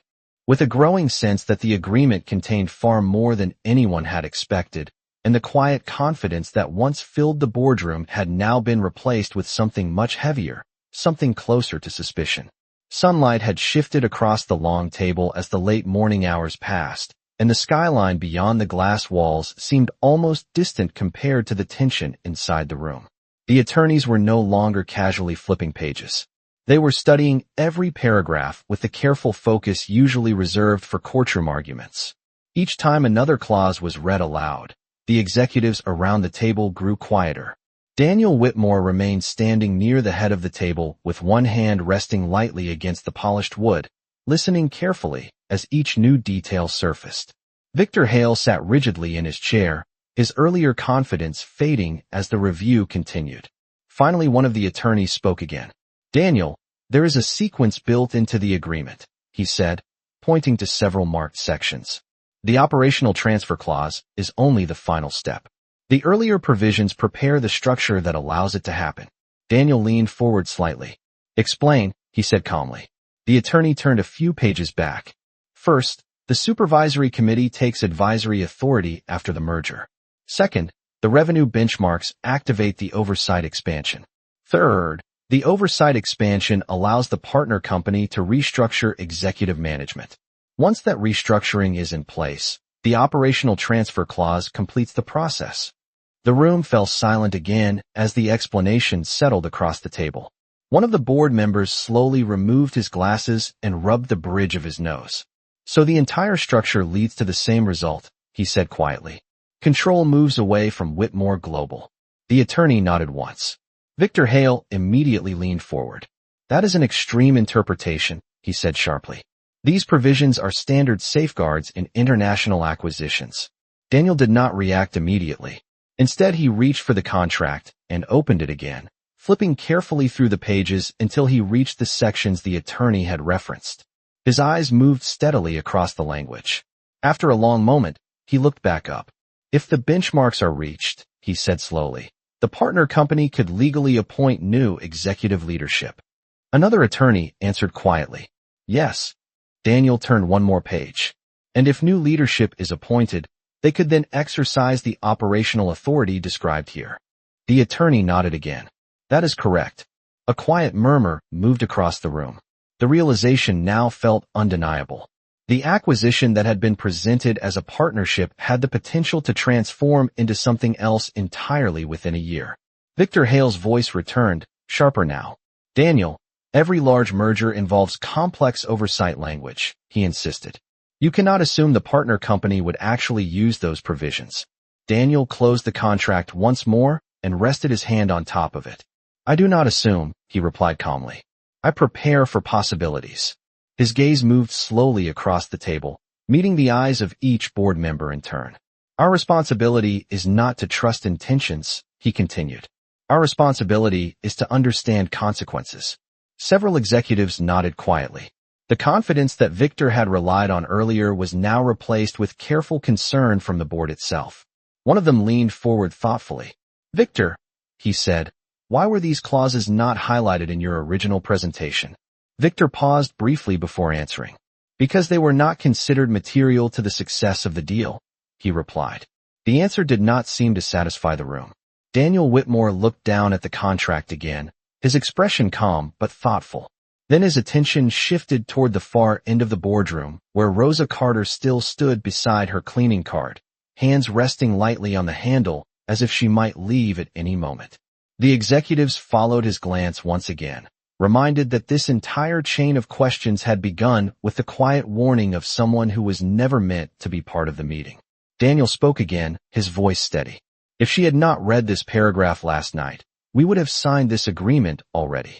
With a growing sense that the agreement contained far more than anyone had expected, and the quiet confidence that once filled the boardroom had now been replaced with something much heavier, something closer to suspicion. Sunlight had shifted across the long table as the late morning hours passed, and the skyline beyond the glass walls seemed almost distant compared to the tension inside the room. The attorneys were no longer casually flipping pages. They were studying every paragraph with the careful focus usually reserved for courtroom arguments. Each time another clause was read aloud, the executives around the table grew quieter. Daniel Whitmore remained standing near the head of the table with one hand resting lightly against the polished wood, listening carefully as each new detail surfaced. Victor Hale sat rigidly in his chair, his earlier confidence fading as the review continued. Finally, one of the attorneys spoke again. "Daniel, there is a sequence built into the agreement," he said, pointing to several marked sections. "The operational transfer clause is only the final step. The earlier provisions prepare the structure that allows it to happen." Daniel leaned forward slightly. "Explain," he said calmly. The attorney turned a few pages back. "First, the supervisory committee takes advisory authority after the merger. Second, the revenue benchmarks activate the oversight expansion. Third, the oversight expansion allows the partner company to restructure executive management. Once that restructuring is in place, the operational transfer clause completes the process." The room fell silent again as the explanation settled across the table. One of the board members slowly removed his glasses and rubbed the bridge of his nose. "So the entire structure leads to the same result," he said quietly. "Control moves away from Whitmore Global." The attorney nodded once. Victor Hale immediately leaned forward. "That is an extreme interpretation," he said sharply. "These provisions are standard safeguards in international acquisitions." Daniel did not react immediately. Instead, he reached for the contract and opened it again, flipping carefully through the pages until he reached the sections the attorney had referenced. His eyes moved steadily across the language. After a long moment, he looked back up. If the benchmarks are reached, he said slowly, the partner company could legally appoint new executive leadership. Another attorney answered quietly, yes. Daniel turned one more page. And if new leadership is appointed, they could then exercise the operational authority described here. The attorney nodded again. That is correct. A quiet murmur moved across the room. The realization now felt undeniable. The acquisition that had been presented as a partnership had the potential to transform into something else entirely within a year. Victor Hale's voice returned, sharper now. Daniel, every large merger involves complex oversight language, he insisted. You cannot assume the partner company would actually use those provisions. Daniel closed the contract once more and rested his hand on top of it. I do not assume, he replied calmly. I prepare for possibilities. His gaze moved slowly across the table, meeting the eyes of each board member in turn. Our responsibility is not to trust intentions, he continued. Our responsibility is to understand consequences. Several executives nodded quietly. The confidence that Victor had relied on earlier was now replaced with careful concern from the board itself. One of them leaned forward thoughtfully. Victor, he said, why were these clauses not highlighted in your original presentation? Victor paused briefly before answering. Because they were not considered material to the success of the deal, he replied. The answer did not seem to satisfy the room. Daniel Whitmore looked down at the contract again, his expression calm but thoughtful. Then his attention shifted toward the far end of the boardroom, where Rosa Carter still stood beside her cleaning cart, hands resting lightly on the handle as if she might leave at any moment. The executives followed his glance once again, reminded that this entire chain of questions had begun with the quiet warning of someone who was never meant to be part of the meeting. Daniel spoke again, his voice steady. If she had not read this paragraph last night, we would have signed this agreement already.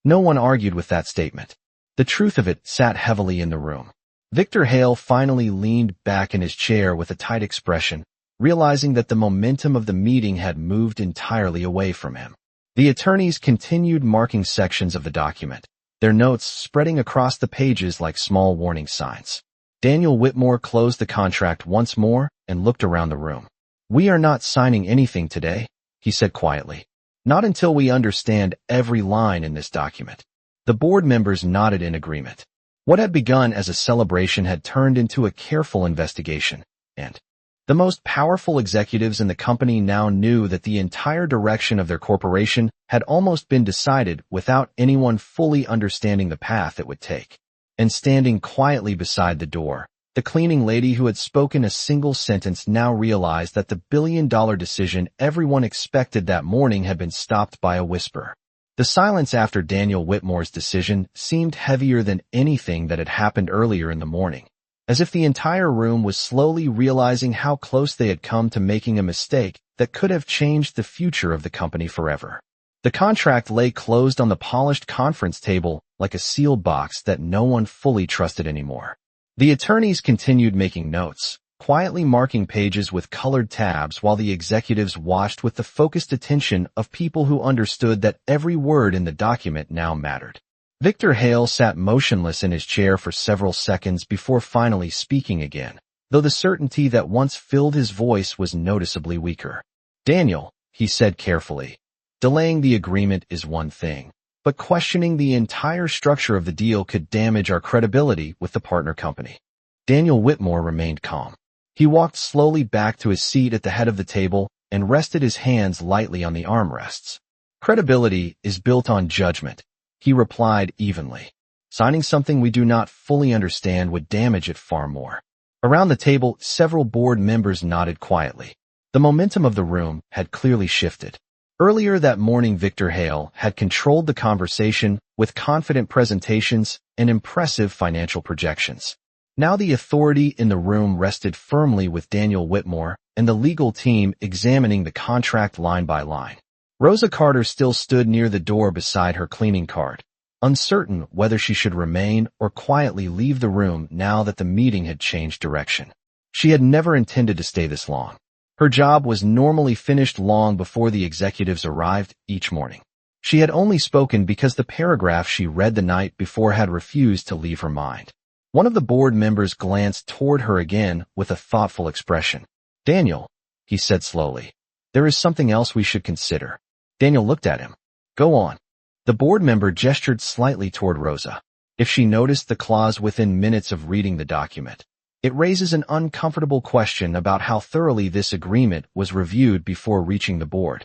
No one argued with that statement. The truth of it sat heavily in the room. Victor Hale finally leaned back in his chair with a tight expression, realizing that the momentum of the meeting had moved entirely away from him. The attorneys continued marking sections of the document, their notes spreading across the pages like small warning signs. Daniel Whitmore closed the contract once more and looked around the room. We are not signing anything today, he said quietly. Not until we understand every line in this document. The board members nodded in agreement. What had begun as a celebration had turned into a careful investigation, and the most powerful executives in the company now knew that the entire direction of their corporation had almost been decided without anyone fully understanding the path it would take. And standing quietly beside the door, the cleaning lady who had spoken a single sentence now realized that the billion-dollar decision everyone expected that morning had been stopped by a whisper. The silence after Daniel Whitmore's decision seemed heavier than anything that had happened earlier in the morning, as if the entire room was slowly realizing how close they had come to making a mistake that could have changed the future of the company forever. The contract lay closed on the polished conference table like a sealed box that no one fully trusted anymore. The attorneys continued making notes, quietly marking pages with colored tabs while the executives watched with the focused attention of people who understood that every word in the document now mattered. Victor Hale sat motionless in his chair for several seconds before finally speaking again, though the certainty that once filled his voice was noticeably weaker. Daniel, he said carefully, delaying the agreement is one thing, but questioning the entire structure of the deal could damage our credibility with the partner company. Daniel Whitmore remained calm. He walked slowly back to his seat at the head of the table and rested his hands lightly on the armrests. Credibility is built on judgment, he replied evenly. Signing something we do not fully understand would damage it far more. Around the table, several board members nodded quietly. The momentum of the room had clearly shifted. Earlier that morning, Victor Hale had controlled the conversation with confident presentations and impressive financial projections. Now the authority in the room rested firmly with Daniel Whitmore and the legal team examining the contract line by line. Rosa Carter still stood near the door beside her cleaning cart, uncertain whether she should remain or quietly leave the room now that the meeting had changed direction. She had never intended to stay this long. Her job was normally finished long before the executives arrived each morning. She had only spoken because the paragraph she read the night before had refused to leave her mind. One of the board members glanced toward her again with a thoughtful expression. "Daniel," he said slowly, "there is something else we should consider." Daniel looked at him. "Go on." The board member gestured slightly toward Rosa. If she noticed the clause within minutes of reading the document, it raises an uncomfortable question about how thoroughly this agreement was reviewed before reaching the board.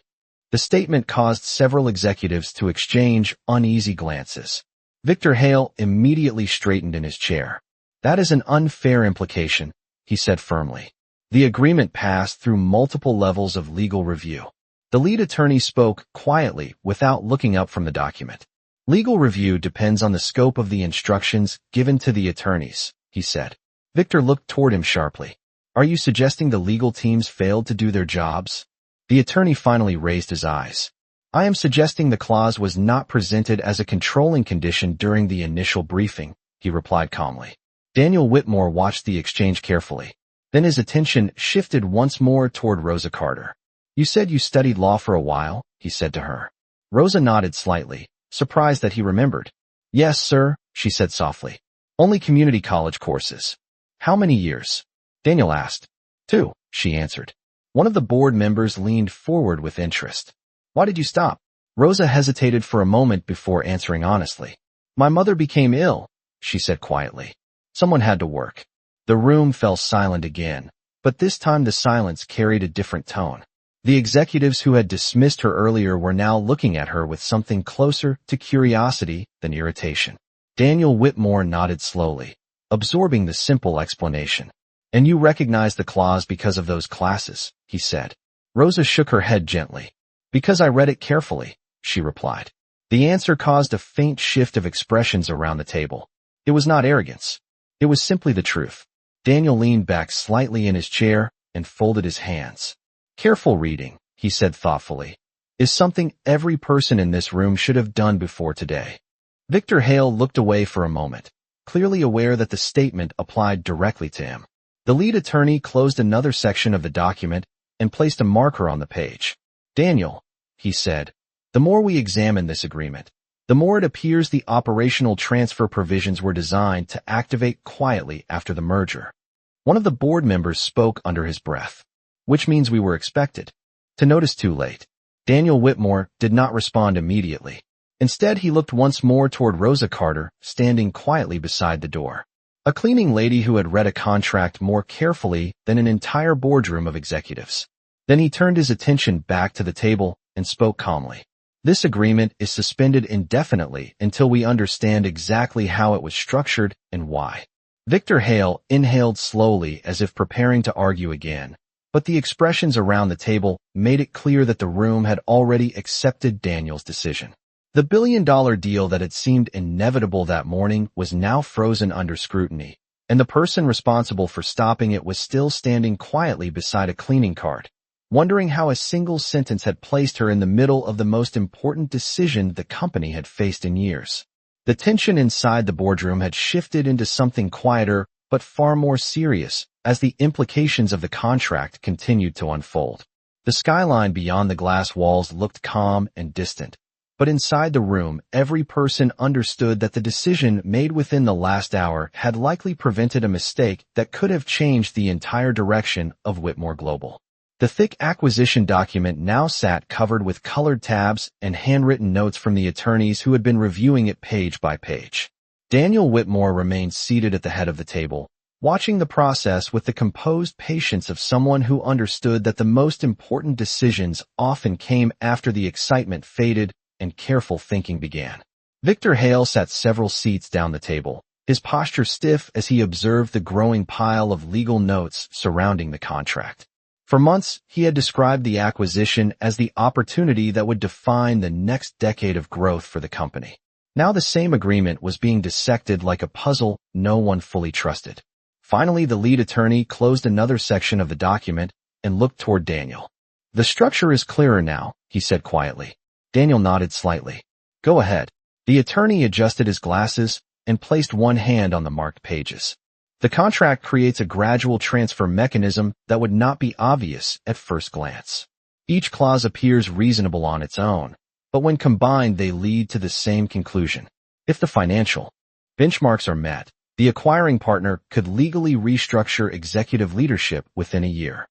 The statement caused several executives to exchange uneasy glances. Victor Hale immediately straightened in his chair. "That is an unfair implication," he said firmly. The agreement passed through multiple levels of legal review. The lead attorney spoke quietly without looking up from the document. "Legal review depends on the scope of the instructions given to the attorneys," he said. Victor looked toward him sharply. "Are you suggesting the legal teams failed to do their jobs?" The attorney finally raised his eyes. "I am suggesting the clause was not presented as a controlling condition during the initial briefing," he replied calmly. Daniel Whitmore watched the exchange carefully. Then his attention shifted once more toward Rosa Carter. "You said you studied law for a while," he said to her. Rosa nodded slightly, surprised that he remembered. "Yes, sir," she said softly. "Only community college courses." "How many years?" Daniel asked. "2," she answered. One of the board members leaned forward with interest. "Why did you stop?" Rosa hesitated for a moment before answering honestly. "My mother became ill," she said quietly. "Someone had to work." The room fell silent again, but this time the silence carried a different tone. The executives who had dismissed her earlier were now looking at her with something closer to curiosity than irritation. Daniel Whitmore nodded slowly, absorbing the simple explanation. "And you recognize the clause because of those classes," he said. Rosa shook her head gently. "Because I read it carefully," she replied. The answer caused a faint shift of expressions around the table. It was not arrogance. It was simply the truth. Daniel leaned back slightly in his chair and folded his hands. "Careful reading," he said thoughtfully, "is something every person in this room should have done before today." Victor Hale looked away for a moment, clearly aware that the statement applied directly to him. The lead attorney closed another section of the document and placed a marker on the page. "Daniel," he said, "the more we examine this agreement, the more it appears the operational transfer provisions were designed to activate quietly after the merger." One of the board members spoke under his breath. "Which means we were expected to notice too late." Daniel Whitmore did not respond immediately. Instead, he looked once more toward Rosa Carter, standing quietly beside the door. A cleaning lady who had read a contract more carefully than an entire boardroom of executives. Then he turned his attention back to the table and spoke calmly. "This agreement is suspended indefinitely until we understand exactly how it was structured and why." Victor Hale inhaled slowly as if preparing to argue again, but the expressions around the table made it clear that the room had already accepted Daniel's decision. The billion-dollar deal that had seemed inevitable that morning was now frozen under scrutiny, and the person responsible for stopping it was still standing quietly beside a cleaning cart, wondering how a single sentence had placed her in the middle of the most important decision the company had faced in years. The tension inside the boardroom had shifted into something quieter but far more serious as the implications of the contract continued to unfold. The skyline beyond the glass walls looked calm and distant, but inside the room, every person understood that the decision made within the last hour had likely prevented a mistake that could have changed the entire direction of Whitmore Global. The thick acquisition document now sat covered with colored tabs and handwritten notes from the attorneys who had been reviewing it page by page. Daniel Whitmore remained seated at the head of the table, watching the process with the composed patience of someone who understood that the most important decisions often came after the excitement faded and careful thinking began. Victor Hale sat several seats down the table, his posture stiff as he observed the growing pile of legal notes surrounding the contract. For months, he had described the acquisition as the opportunity that would define the next decade of growth for the company. Now the same agreement was being dissected like a puzzle no one fully trusted. Finally, the lead attorney closed another section of the document and looked toward Daniel. "The structure is clearer now," he said quietly. Daniel nodded slightly. "Go ahead." The attorney adjusted his glasses and placed one hand on the marked pages. The contract creates a gradual transfer mechanism that would not be obvious at first glance. Each clause appears reasonable on its own, but when combined they lead to the same conclusion. If the financial benchmarks are met, the acquiring partner could legally restructure executive leadership within a year.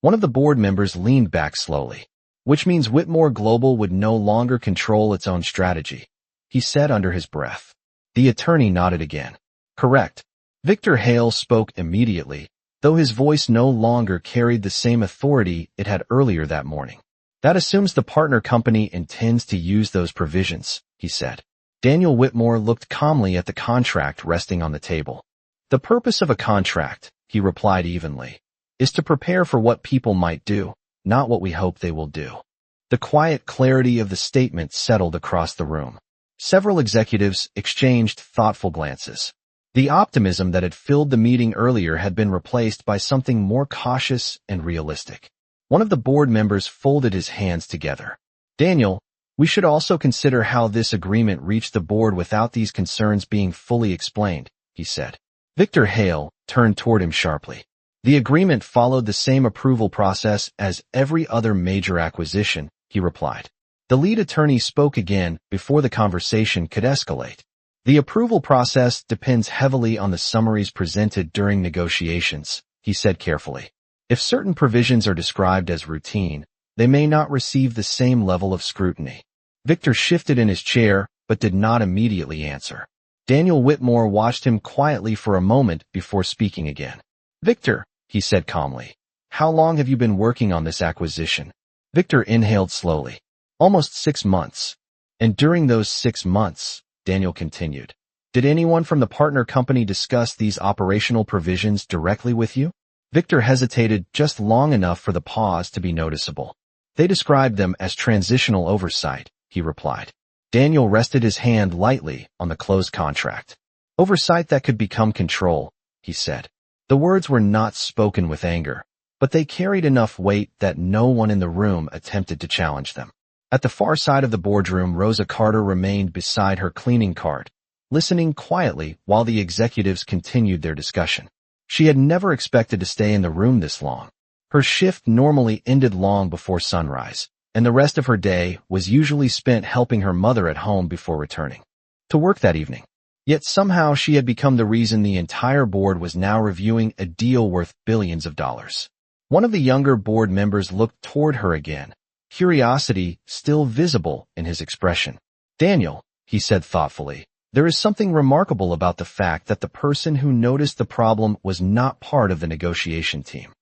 One of the board members leaned back slowly, which means Whitmore Global would no longer control its own strategy, he said under his breath. The attorney nodded again. Correct. Victor Hale spoke immediately, though his voice no longer carried the same authority it had earlier that morning. That assumes the partner company intends to use those provisions, he said. Daniel Whitmore looked calmly at the contract resting on the table. The purpose of a contract, he replied evenly, is to prepare for what people might do, not what we hope they will do. The quiet clarity of the statement settled across the room. Several executives exchanged thoughtful glances. The optimism that had filled the meeting earlier had been replaced by something more cautious and realistic. One of the board members folded his hands together. Daniel, we should also consider how this agreement reached the board without these concerns being fully explained, he said. Victor Hale turned toward him sharply. The agreement followed the same approval process as every other major acquisition, he replied. The lead attorney spoke again before the conversation could escalate. The approval process depends heavily on the summaries presented during negotiations, he said carefully. If certain provisions are described as routine, they may not receive the same level of scrutiny. Victor shifted in his chair, but did not immediately answer. Daniel Whitmore watched him quietly for a moment before speaking again. Victor, he said calmly, how long have you been working on this acquisition? Victor inhaled slowly. Almost 6 months. And during those 6 months, Daniel continued, did anyone from the partner company discuss these operational provisions directly with you? Victor hesitated just long enough for the pause to be noticeable. They described them as transitional oversight, he replied. Daniel rested his hand lightly on the closed contract. Oversight that could become control, he said. The words were not spoken with anger, but they carried enough weight that no one in the room attempted to challenge them. At the far side of the boardroom, Rosa Carter remained beside her cleaning cart, listening quietly while the executives continued their discussion. She had never expected to stay in the room this long. Her shift normally ended long before sunrise, and the rest of her day was usually spent helping her mother at home before returning to work that evening. Yet somehow she had become the reason the entire board was now reviewing a deal worth billions of dollars. One of the younger board members looked toward her again, curiosity still visible in his expression. Daniel, he said thoughtfully, there is something remarkable about the fact that the person who noticed the problem was not part of the negotiation team.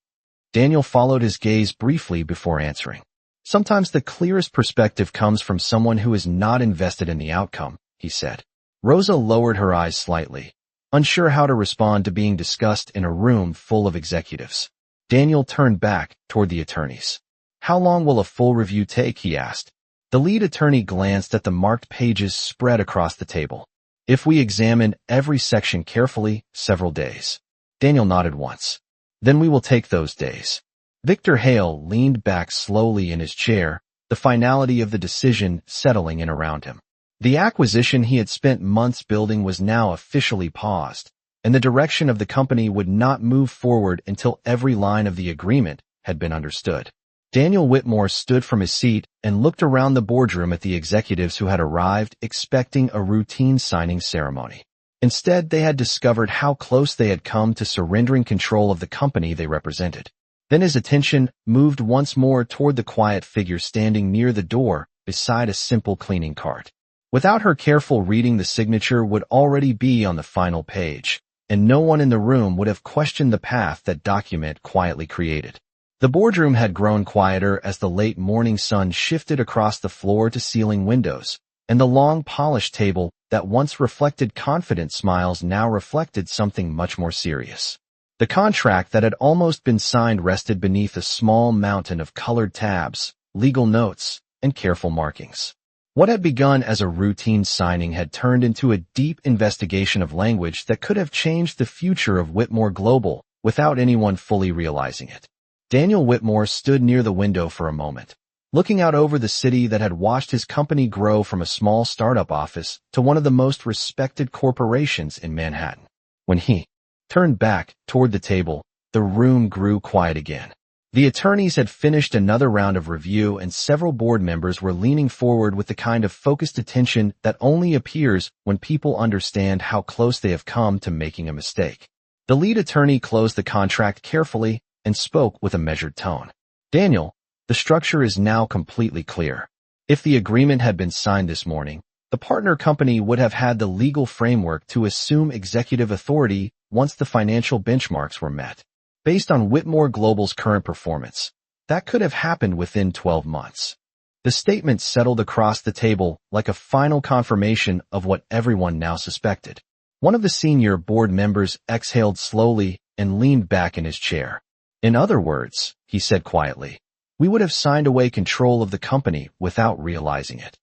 Daniel followed his gaze briefly before answering. Sometimes the clearest perspective comes from someone who is not invested in the outcome, he said. Rosa lowered her eyes slightly, unsure how to respond to being discussed in a room full of executives. Daniel turned back toward the attorneys. How long will a full review take, he asked. The lead attorney glanced at the marked pages spread across the table. If we examine every section carefully, several days. Daniel nodded once. Then we will take those days. Victor Hale leaned back slowly in his chair, the finality of the decision settling in around him. The acquisition he had spent months building was now officially paused, and the direction of the company would not move forward until every line of the agreement had been understood. Daniel Whitmore stood from his seat and looked around the boardroom at the executives who had arrived expecting a routine signing ceremony. Instead, they had discovered how close they had come to surrendering control of the company they represented. Then his attention moved once more toward the quiet figure standing near the door beside a simple cleaning cart. Without her careful reading, the signature would already be on the final page, and no one in the room would have questioned the path that document quietly created. The boardroom had grown quieter as the late morning sun shifted across the floor-to-ceiling windows, and the long polished table that once reflected confident smiles now reflected something much more serious. The contract that had almost been signed rested beneath a small mountain of colored tabs, legal notes, and careful markings. What had begun as a routine signing had turned into a deep investigation of language that could have changed the future of Whitmore Global without anyone fully realizing it. Daniel Whitmore stood near the window for a moment, looking out over the city that had watched his company grow from a small startup office to one of the most respected corporations in Manhattan. When he turned back toward the table, the room grew quiet again. The attorneys had finished another round of review and several board members were leaning forward with the kind of focused attention that only appears when people understand how close they have come to making a mistake. The lead attorney closed the contract carefully and spoke with a measured tone. Daniel, the structure is now completely clear. If the agreement had been signed this morning, the partner company would have had the legal framework to assume executive authority once the financial benchmarks were met. Based on Whitmore Global's current performance, that could have happened within 12 months. The statement settled across the table like a final confirmation of what everyone now suspected. One of the senior board members exhaled slowly and leaned back in his chair. In other words, he said quietly, we would have signed away control of the company without realizing it.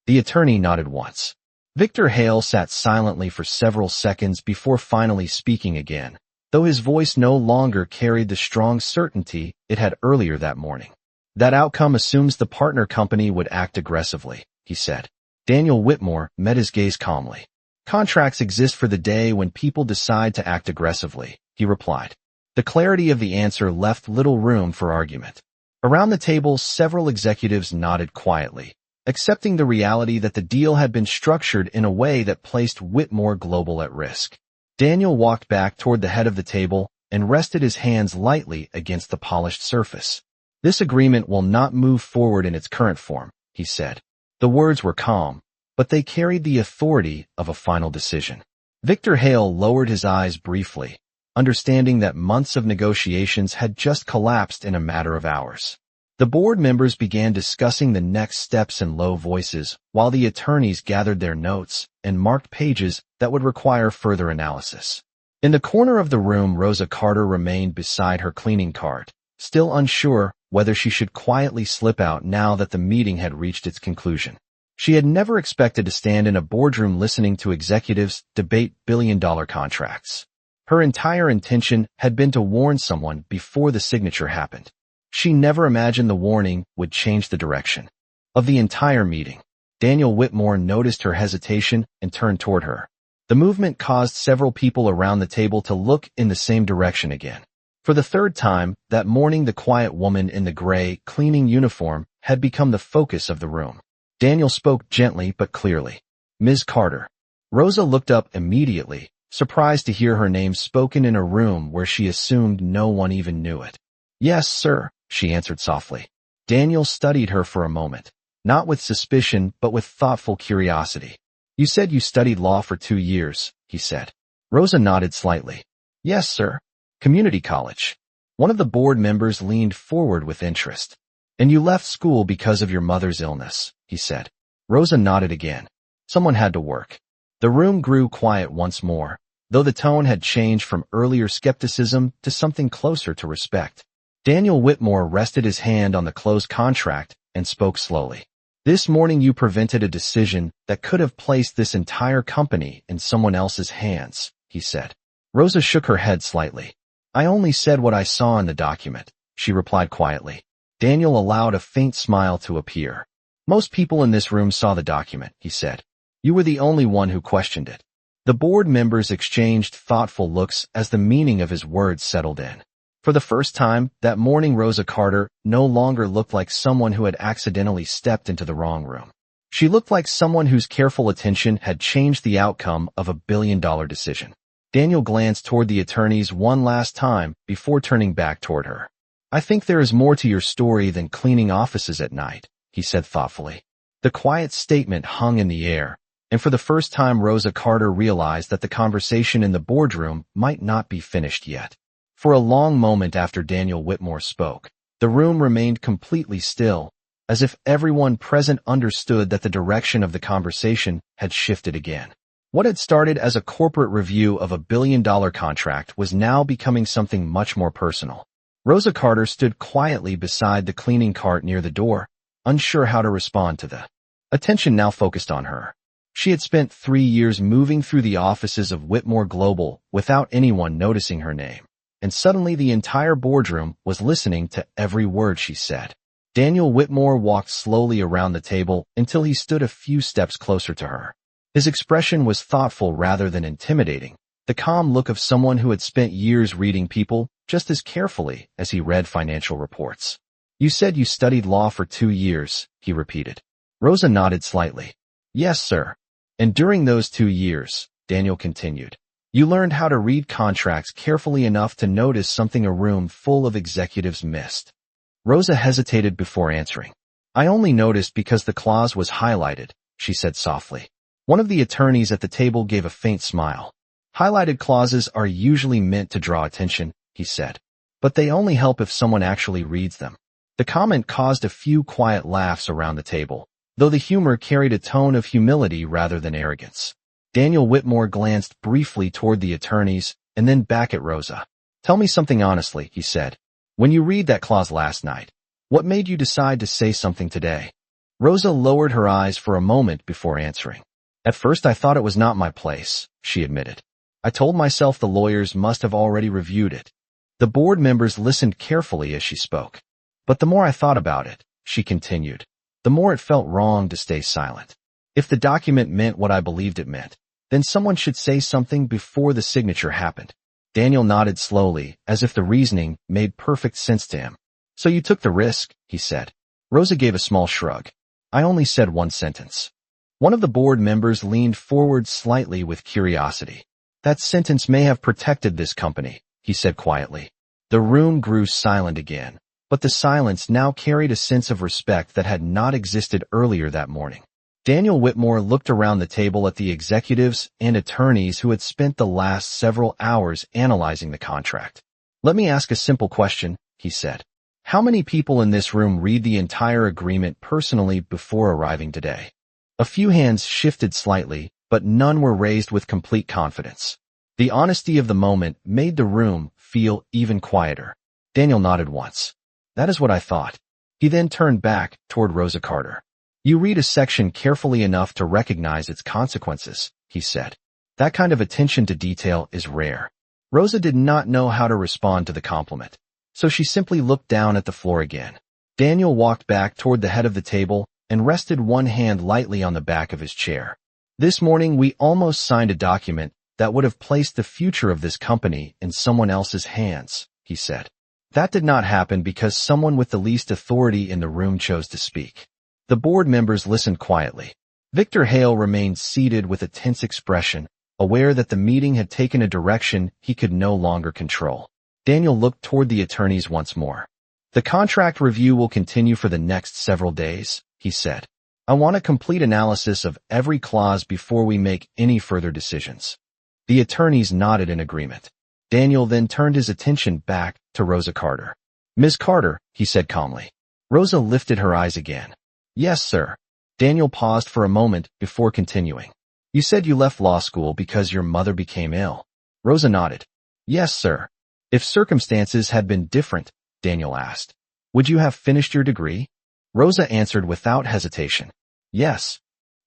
The attorney nodded once. Victor Hale sat silently for several seconds before finally speaking again, though his voice no longer carried the strong certainty it had earlier that morning. That outcome assumes the partner company would act aggressively, he said. Daniel Whitmore met his gaze calmly. Contracts exist for the day when people decide to act aggressively, he replied. The clarity of the answer left little room for argument. Around the table, several executives nodded quietly, accepting the reality that the deal had been structured in a way that placed Whitmore Global at risk. Daniel walked back toward the head of the table and rested his hands lightly against the polished surface. This agreement will not move forward in its current form, he said. The words were calm, but they carried the authority of a final decision. Victor Hale lowered his eyes briefly, understanding that months of negotiations had just collapsed in a matter of hours. The board members began discussing the next steps in low voices, while the attorneys gathered their notes and marked pages that would require further analysis. In the corner of the room, Rosa Carter remained beside her cleaning cart, still unsure whether she should quietly slip out now that the meeting had reached its conclusion. She had never expected to stand in a boardroom listening to executives debate billion-dollar contracts. Her entire intention had been to warn someone before the signature happened. She never imagined the warning would change the direction of the entire meeting. Daniel Whitmore noticed her hesitation and turned toward her. The movement caused several people around the table to look in the same direction again. For the third time that morning, the quiet woman in the gray cleaning uniform had become the focus of the room. Daniel spoke gently but clearly. Ms. Carter. Rosa looked up immediately, surprised to hear her name spoken in a room where she assumed no one even knew it. Yes, sir, she answered softly. Daniel studied her for a moment, not with suspicion but with thoughtful curiosity. You said you studied law for 2 years, he said. Rosa nodded slightly. Yes, sir. Community college. One of the board members leaned forward with interest. And you left school because of your mother's illness, he said. Rosa nodded again. Someone had to work. The room grew quiet once more, though the tone had changed from earlier skepticism to something closer to respect. Daniel Whitmore rested his hand on the closed contract and spoke slowly. This morning you prevented a decision that could have placed this entire company in someone else's hands, he said. Rosa shook her head slightly. I only said what I saw in the document, she replied quietly. Daniel allowed a faint smile to appear. Most people in this room saw the document, he said. You were the only one who questioned it. The board members exchanged thoughtful looks as the meaning of his words settled in. For the first time that morning, Rosa Carter no longer looked like someone who had accidentally stepped into the wrong room. She looked like someone whose careful attention had changed the outcome of a billion-dollar decision. Daniel glanced toward the attorneys one last time before turning back toward her. I think there is more to your story than cleaning offices at night, he said thoughtfully. The quiet statement hung in the air, and for the first time Rosa Carter realized that the conversation in the boardroom might not be finished yet. For a long moment after Daniel Whitmore spoke, the room remained completely still, as if everyone present understood that the direction of the conversation had shifted again. What had started as a corporate review of a billion-dollar contract was now becoming something much more personal. Rosa Carter stood quietly beside the cleaning cart near the door, unsure how to respond to the attention now focused on her. She had spent 3 years moving through the offices of Whitmore Global without anyone noticing her name, and suddenly the entire boardroom was listening to every word she said. Daniel Whitmore walked slowly around the table until he stood a few steps closer to her. His expression was thoughtful rather than intimidating, the calm look of someone who had spent years reading people just as carefully as he read financial reports. You said you studied law for 2 years, he repeated. Rosa nodded slightly. Yes, sir. And during those 2 years, Daniel continued, you learned how to read contracts carefully enough to notice something a room full of executives missed. Rosa hesitated before answering. I only noticed because the clause was highlighted, she said softly. One of the attorneys at the table gave a faint smile. Highlighted clauses are usually meant to draw attention, he said. But they only help if someone actually reads them. The comment caused a few quiet laughs around the table, though the humor carried a tone of humility rather than arrogance. Daniel Whitmore glanced briefly toward the attorneys and then back at Rosa. Tell me something honestly, he said. When you read that clause last night, what made you decide to say something today? Rosa lowered her eyes for a moment before answering. At first I thought it was not my place, she admitted. I told myself the lawyers must have already reviewed it. The board members listened carefully as she spoke. But the more I thought about it, she continued, the more it felt wrong to stay silent. If the document meant what I believed it meant, then someone should say something before the signature happened. Daniel nodded slowly, as if the reasoning made perfect sense to him. So you took the risk, he said. Rosa gave a small shrug. I only said one sentence. One of the board members leaned forward slightly with curiosity. That sentence may have protected this company, he said quietly. The room grew silent again, but the silence now carried a sense of respect that had not existed earlier that morning. Daniel Whitmore looked around the table at the executives and attorneys who had spent the last several hours analyzing the contract. Let me ask a simple question, he said. How many people in this room read the entire agreement personally before arriving today? A few hands shifted slightly, but none were raised with complete confidence. The honesty of the moment made the room feel even quieter. Daniel nodded once. That is what I thought. He then turned back toward Rosa Carter. You read a section carefully enough to recognize its consequences, he said. That kind of attention to detail is rare. Rosa did not know how to respond to the compliment, so she simply looked down at the floor again. Daniel walked back toward the head of the table and rested one hand lightly on the back of his chair. This morning we almost signed a document that would have placed the future of this company in someone else's hands, he said. That did not happen because someone with the least authority in the room chose to speak. The board members listened quietly. Victor Hale remained seated with a tense expression, aware that the meeting had taken a direction he could no longer control. Daniel looked toward the attorneys once more. The contract review will continue for the next several days, he said. I want a complete analysis of every clause before we make any further decisions. The attorneys nodded in agreement. Daniel then turned his attention back to Rosa Carter. Ms. Carter, he said calmly. Rosa lifted her eyes again. Yes, sir. Daniel paused for a moment before continuing. You said you left law school because your mother became ill. Rosa nodded. Yes, sir. If circumstances had been different, Daniel asked, would you have finished your degree? Rosa answered without hesitation. Yes.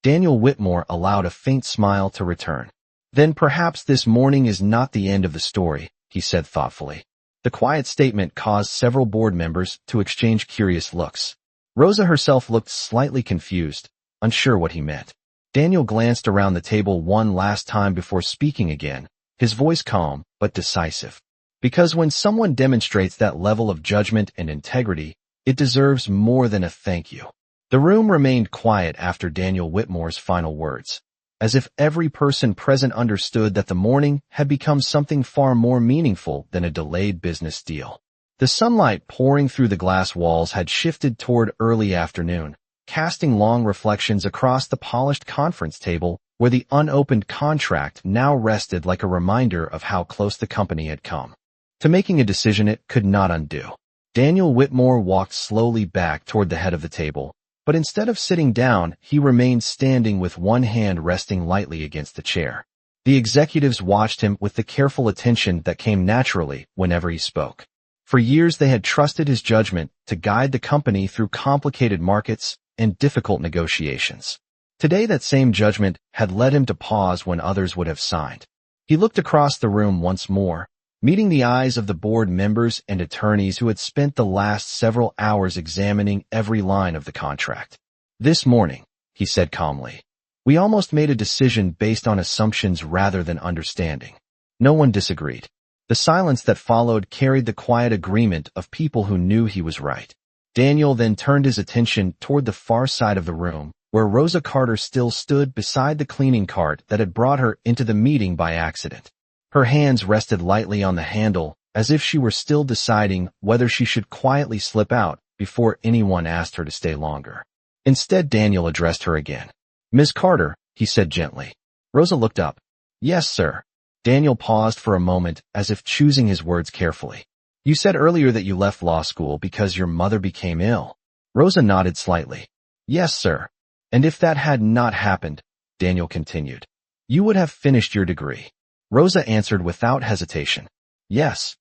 Daniel Whitmore allowed a faint smile to return. Then perhaps this morning is not the end of the story, he said thoughtfully. The quiet statement caused several board members to exchange curious looks. Rosa herself looked slightly confused, unsure what he meant. Daniel glanced around the table one last time before speaking again, his voice calm but decisive. Because when someone demonstrates that level of judgment and integrity, it deserves more than a thank you. The room remained quiet after Daniel Whitmore's final words, as if every person present understood that the morning had become something far more meaningful than a delayed business deal. The sunlight pouring through the glass walls had shifted toward early afternoon, casting long reflections across the polished conference table where the unopened contract now rested like a reminder of how close the company had come to making a decision it could not undo. Daniel Whitmore walked slowly back toward the head of the table, but instead of sitting down, he remained standing with one hand resting lightly against the chair. The executives watched him with the careful attention that came naturally whenever he spoke. For years they had trusted his judgment to guide the company through complicated markets and difficult negotiations. Today that same judgment had led him to pause when others would have signed. He looked across the room once more, meeting the eyes of the board members and attorneys who had spent the last several hours examining every line of the contract. This morning, he said calmly, we almost made a decision based on assumptions rather than understanding. No one disagreed. The silence that followed carried the quiet agreement of people who knew he was right. Daniel then turned his attention toward the far side of the room, where Rosa Carter still stood beside the cleaning cart that had brought her into the meeting by accident. Her hands rested lightly on the handle, as if she were still deciding whether she should quietly slip out before anyone asked her to stay longer. Instead, Daniel addressed her again. "Ms. Carter," he said gently. Rosa looked up. "Yes, sir." Daniel paused for a moment, as if choosing his words carefully. "You said earlier that you left law school because your mother became ill." Rosa nodded slightly. "Yes, sir. And if that had not happened," Daniel continued, "you would have finished your degree." Rosa answered without hesitation. "Yes."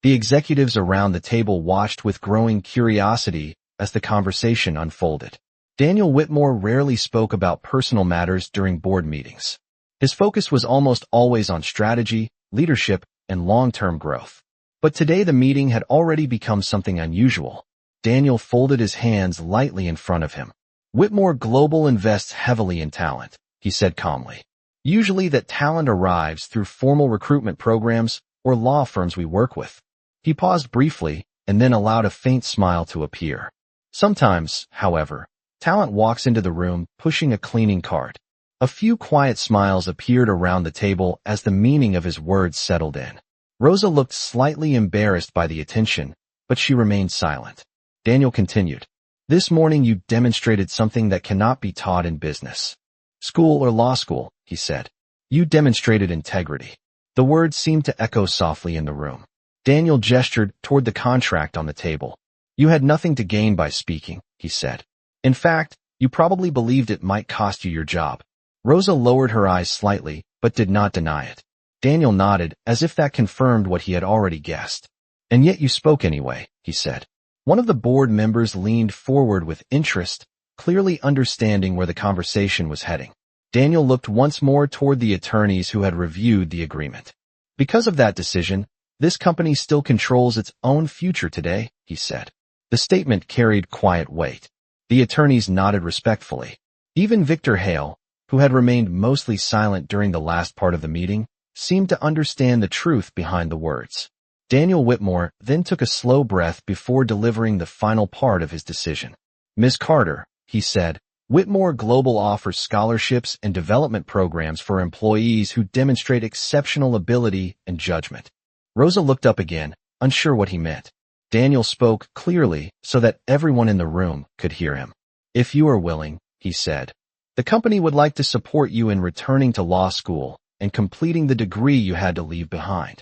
The executives around the table watched with growing curiosity as the conversation unfolded. Daniel Whitmore rarely spoke about personal matters during board meetings. His focus was almost always on strategy, leadership, and long-term growth. But today the meeting had already become something unusual. Daniel folded his hands lightly in front of him. "Whitmore Global invests heavily in talent," he said calmly. "Usually that talent arrives through formal recruitment programs or law firms we work with." He paused briefly and then allowed a faint smile to appear. "Sometimes, however, talent walks into the room pushing a cleaning cart." A few quiet smiles appeared around the table as the meaning of his words settled in. Rosa looked slightly embarrassed by the attention, but she remained silent. Daniel continued. "This morning you demonstrated something that cannot be taught in business, school or law school," he said. "You demonstrated integrity." The words seemed to echo softly in the room. Daniel gestured toward the contract on the table. "You had nothing to gain by speaking," he said. "In fact, you probably believed it might cost you your job." Rosa lowered her eyes slightly, but did not deny it. Daniel nodded, as if that confirmed what he had already guessed. "And yet you spoke anyway," he said. One of the board members leaned forward with interest, clearly understanding where the conversation was heading. Daniel looked once more toward the attorneys who had reviewed the agreement. "Because of that decision, this company still controls its own future today," he said. The statement carried quiet weight. The attorneys nodded respectfully. Even Victor Hale, who had remained mostly silent during the last part of the meeting, seemed to understand the truth behind the words. Daniel Whitmore then took a slow breath before delivering the final part of his decision. "Ms. Carter," he said, "Whitmore Global offers scholarships and development programs for employees who demonstrate exceptional ability and judgment." Rosa looked up again, unsure what he meant. Daniel spoke clearly so that everyone in the room could hear him. "If you are willing," he said, "the company would like to support you in returning to law school and completing the degree you had to leave behind."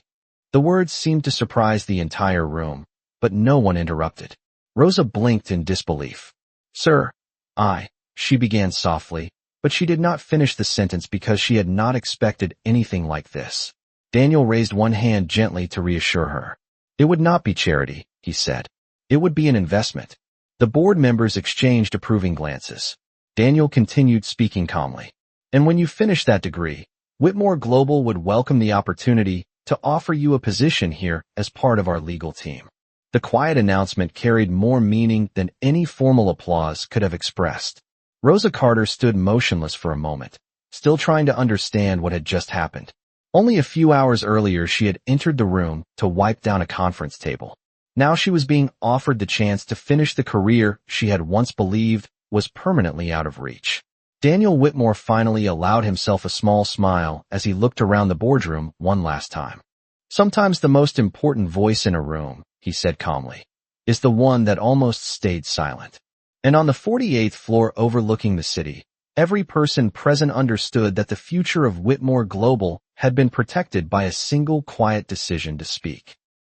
The words seemed to surprise the entire room, but no one interrupted. Rosa blinked in disbelief. "Sir, she began softly, but she did not finish the sentence because she had not expected anything like this. Daniel raised one hand gently to reassure her. "It would not be charity," he said. "It would be an investment." The board members exchanged approving glances. Daniel continued speaking calmly. "And when you finish that degree, Whitmore Global would welcome the opportunity to offer you a position here as part of our legal team." The quiet announcement carried more meaning than any formal applause could have expressed. Rosa Carter stood motionless for a moment, still trying to understand what had just happened. Only a few hours earlier she had entered the room to wipe down a conference table. Now she was being offered the chance to finish the career she had once believed was permanently out of reach. Daniel Whitmore finally allowed himself a small smile as he looked around the boardroom one last time. "Sometimes the most important voice in a room," he said calmly, "is the one that almost stayed silent." And on the 48th floor overlooking the city, every person present understood that the future of Whitmore Global had been protected by a single quiet decision to speak.